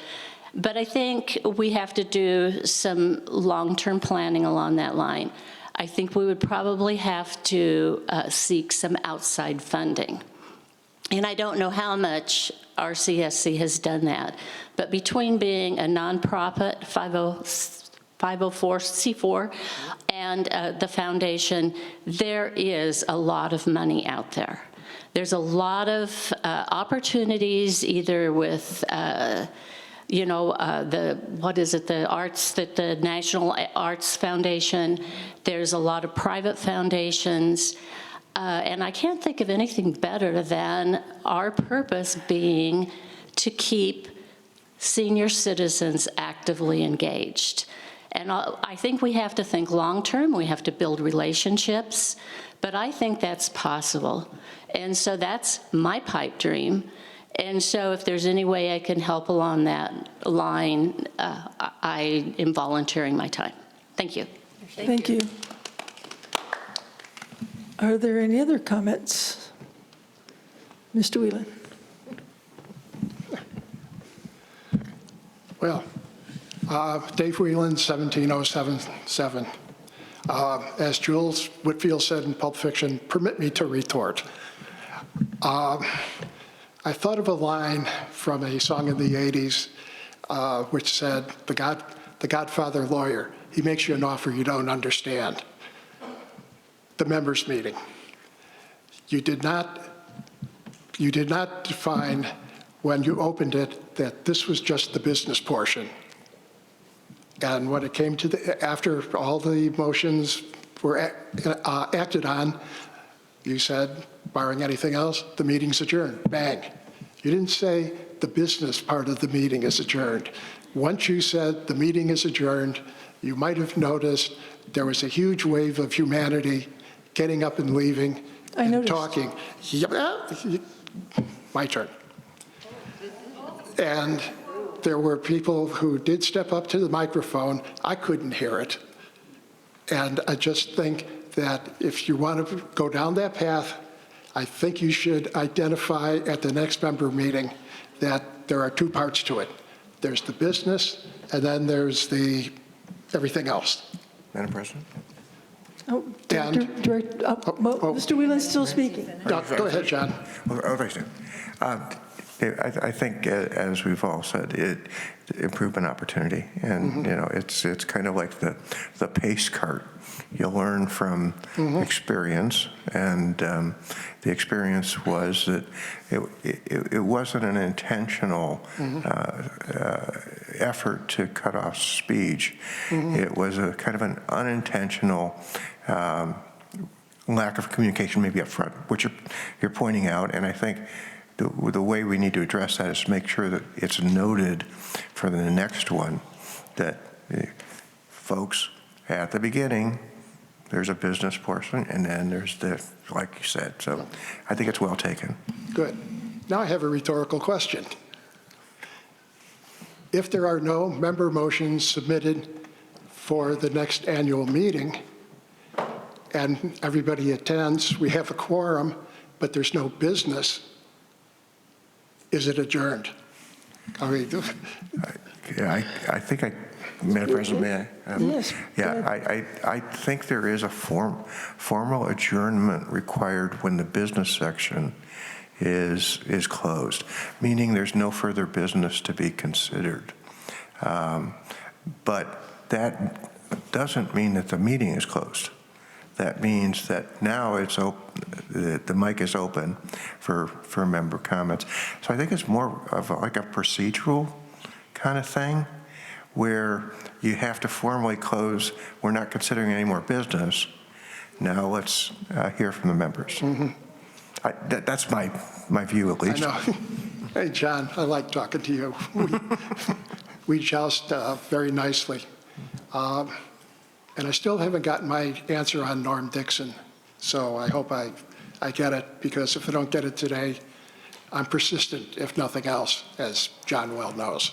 But I think we have to do some long-term planning along that line. I think we would probably have to seek some outside funding. And I don't know how much RCSC has done that, but between being a nonprofit 504c4 and the foundation, there is a lot of money out there. There's a lot of opportunities either with the arts, the National Arts Foundation. There's a lot of private foundations. And I can't think of anything better than our purpose being to keep senior citizens actively engaged. And I think we have to think long-term, we have to build relationships, but I think that's possible. And so that's my pipe dream. And so if there's any way I can help along that line, I am volunteering my time. Thank you. Thank you. Are there any other comments? Mr. Whelan. Well, Dave Whelan, 17077. As Jules Whitfield said in Pulp Fiction, permit me to retort. I thought of a line from a song in the 80s which said, the Godfather lawyer, he makes you an offer you don't understand. The members' meeting. You did not define when you opened it that this was just the business portion. And when it came to after all the motions were acted on, you said, barring anything else, the meeting's adjourned. Bang. You didn't say the business part of the meeting is adjourned. Once you said the meeting is adjourned, you might have noticed there was a huge wave of humanity getting up and leaving and talking. My turn. And there were people who did step up to the microphone. I couldn't hear it. And I just think that if you want to go down that path, I think you should identify at the next member meeting that there are two parts to it. There's the business, and then there's the everything else. Madam President? Oh, Mr. Whelan's still speaking. Go ahead, John. I think, as we've all said, improvement opportunity, and it's kind of like the pace cart. You learn from experience, and the experience was that it wasn't an intentional effort to cut off speech. It was a kind of an unintentional lack of communication, maybe up front, which you're pointing out, and I think the way we need to address that is to make sure that it's noted for the next one that folks, at the beginning, there's a business portion, and then there's the, like you said. So I think it's well taken. Good. Now I have a rhetorical question. If there are no member motions submitted for the next annual meeting, and everybody attends, we have a quorum, but there's no business, is it adjourned? I mean, I think Madam President, may I? Yes. I think there is a formal adjournment required when the business section is closed, meaning there's no further business to be considered. But that doesn't mean that the meeting is closed. that means that now it's the mic is open for member comments. So I think it's more of like a procedural kind of thing where you have to formally close. We're not considering any more business. Now let's hear from the members. That's my view, at least. I know. Hey, John, I like talking to you. We joust very nicely. And I still haven't gotten my answer on Norm Dixon. So I hope I get it, because if I don't get it today, I'm persistent, if nothing else, as John well knows.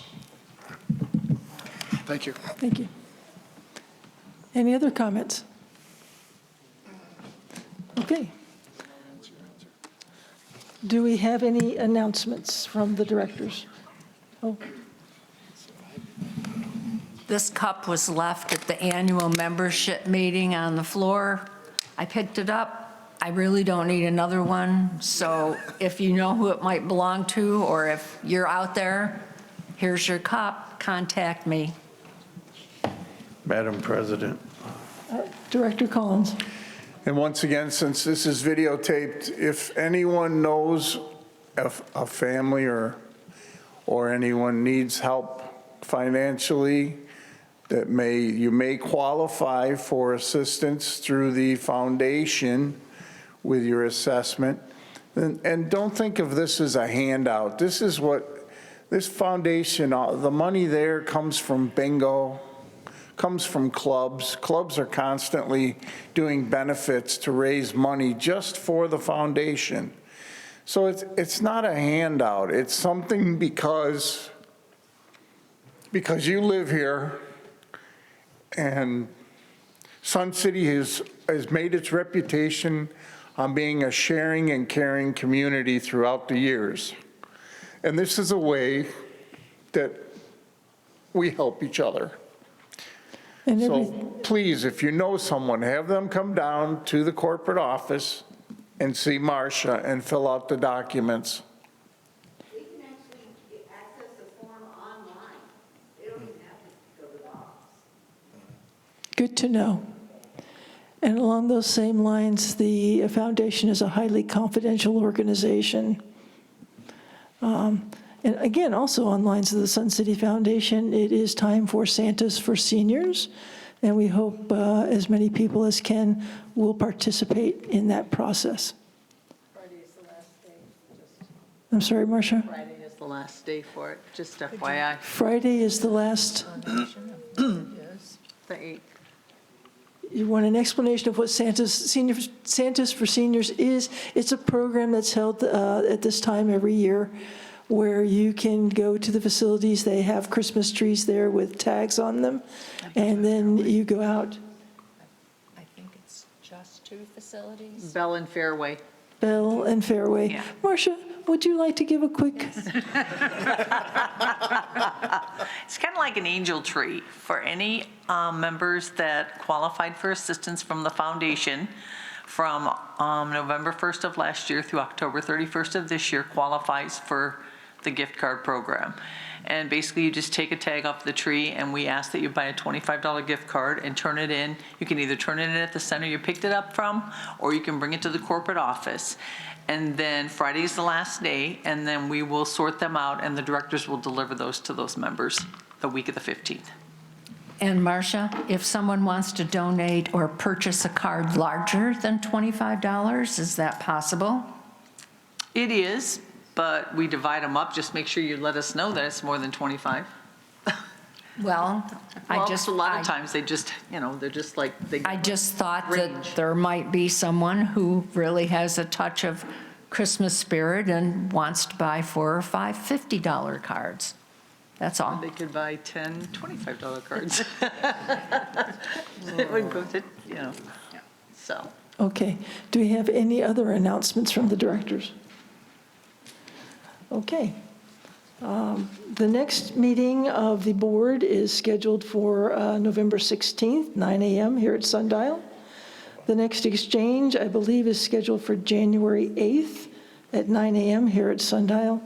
Thank you. Thank you. Any other comments? Okay. Do we have any announcements from the directors? Oh. This cup was left at the annual membership meeting on the floor. I picked it up. I really don't need another one. So if you know who it might belong to, or if you're out there, here's your cup, contact me. Madam President. Director Collins. And once again, since this is videotaped, if anyone knows of a family or anyone needs help financially, that you may qualify for assistance through the foundation with your assessment. And don't think of this as a handout. This is what this foundation, the money there comes from bingo, comes from clubs. Clubs are constantly doing benefits to raise money just for the foundation. So it's not a handout. It's something because you live here, and Sun City has made its reputation on being a sharing and caring community throughout the years. And this is a way that we help each other. So please, if you know someone, have them come down to the corporate office and see Marcia and fill out the documents. They can actually access the form online. They don't even have to go to the office. Good to know. And along those same lines, the foundation is a highly confidential organization. And again, also on lines of the Sun City Foundation, it is time for Santas for Seniors, and we hope as many people as can will participate in that process. Friday is the last day. I'm sorry, Marcia? Friday is the last day for it, just FYI. Friday is the last. The 8th. You want an explanation of what Santas for Seniors is? It's a program that's held at this time every year, where you can go to the facilities. They have Christmas trees there with tags on them, and then you go out. I think it's just 2 facilities. Bell and Fairway. Bell and Fairway. Yeah. Marcia, would you like to give a quick? It's kind of like an angel tree for any members that qualified for assistance from the foundation from November 1st of last year through October 31st of this year qualifies for the gift card program. And basically you just take a tag off the tree, and we ask that you buy a $25 gift card and turn it in. You can either turn it in at the center you picked it up from, or you can bring it to the corporate office. And then Friday is the last day, and then we will sort them out, and the directors will deliver those to those members the week of the 15th. And Marcia, if someone wants to donate or purchase a card larger than $25, is that possible? It is, but we divide them up. Just make sure you let us know that it's more than 25. Well, a lot of times they just, they're just like. I just thought that there might be someone who really has a touch of Christmas spirit and wants to buy 4 or 5 $50 cards. That's all. They could buy 10 $25 cards. It would go to, so. Okay. Do we have any other announcements from the directors? Okay. The next meeting of the board is scheduled for November 16th, 9 a.m. here at Sundial. The next exchange, I believe, is scheduled for January 8th at 9 a.m. here at Sundial.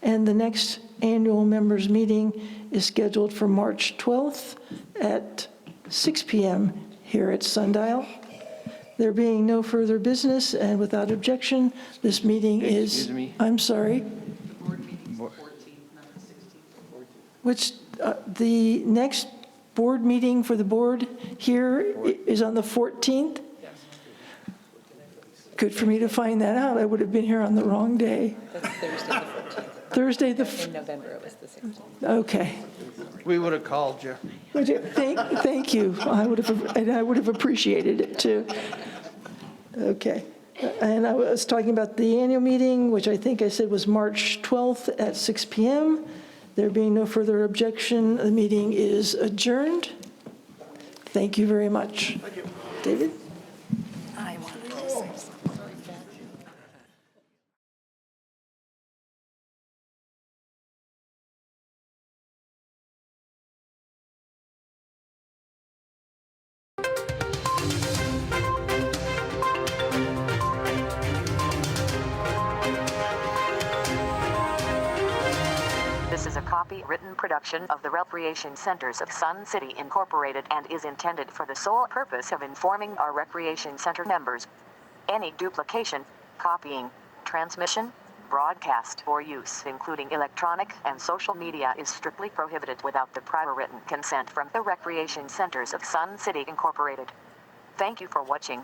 And the next annual members meeting is scheduled for March 12th at 6 p.m. here at Sundial. There being no further business and without objection, this meeting is... Excuse me? I'm sorry? Which, the next board meeting for the board here is on the 14th? Good for me to find that out. I would have been here on the wrong day. That's Thursday the 14th. Thursday the... In November, it was the 16th. Okay. We would have called you. Thank you. I would have appreciated it too. Okay. And I was talking about the annual meeting, which I think I said was March 12th at 6 p.m. There being no further objection, the meeting is adjourned. Thank you very much. Thank you. David? I wanted to say something. This is a copyrighted production of the Recreation Centers of Sun City Incorporated and is intended for the sole purpose of informing our Recreation Center members. Any duplication, copying, transmission, broadcast, or use, including electronic and social media, is strictly prohibited without the prior written consent from the Recreation Centers of Sun City Incorporated. Thank you for watching.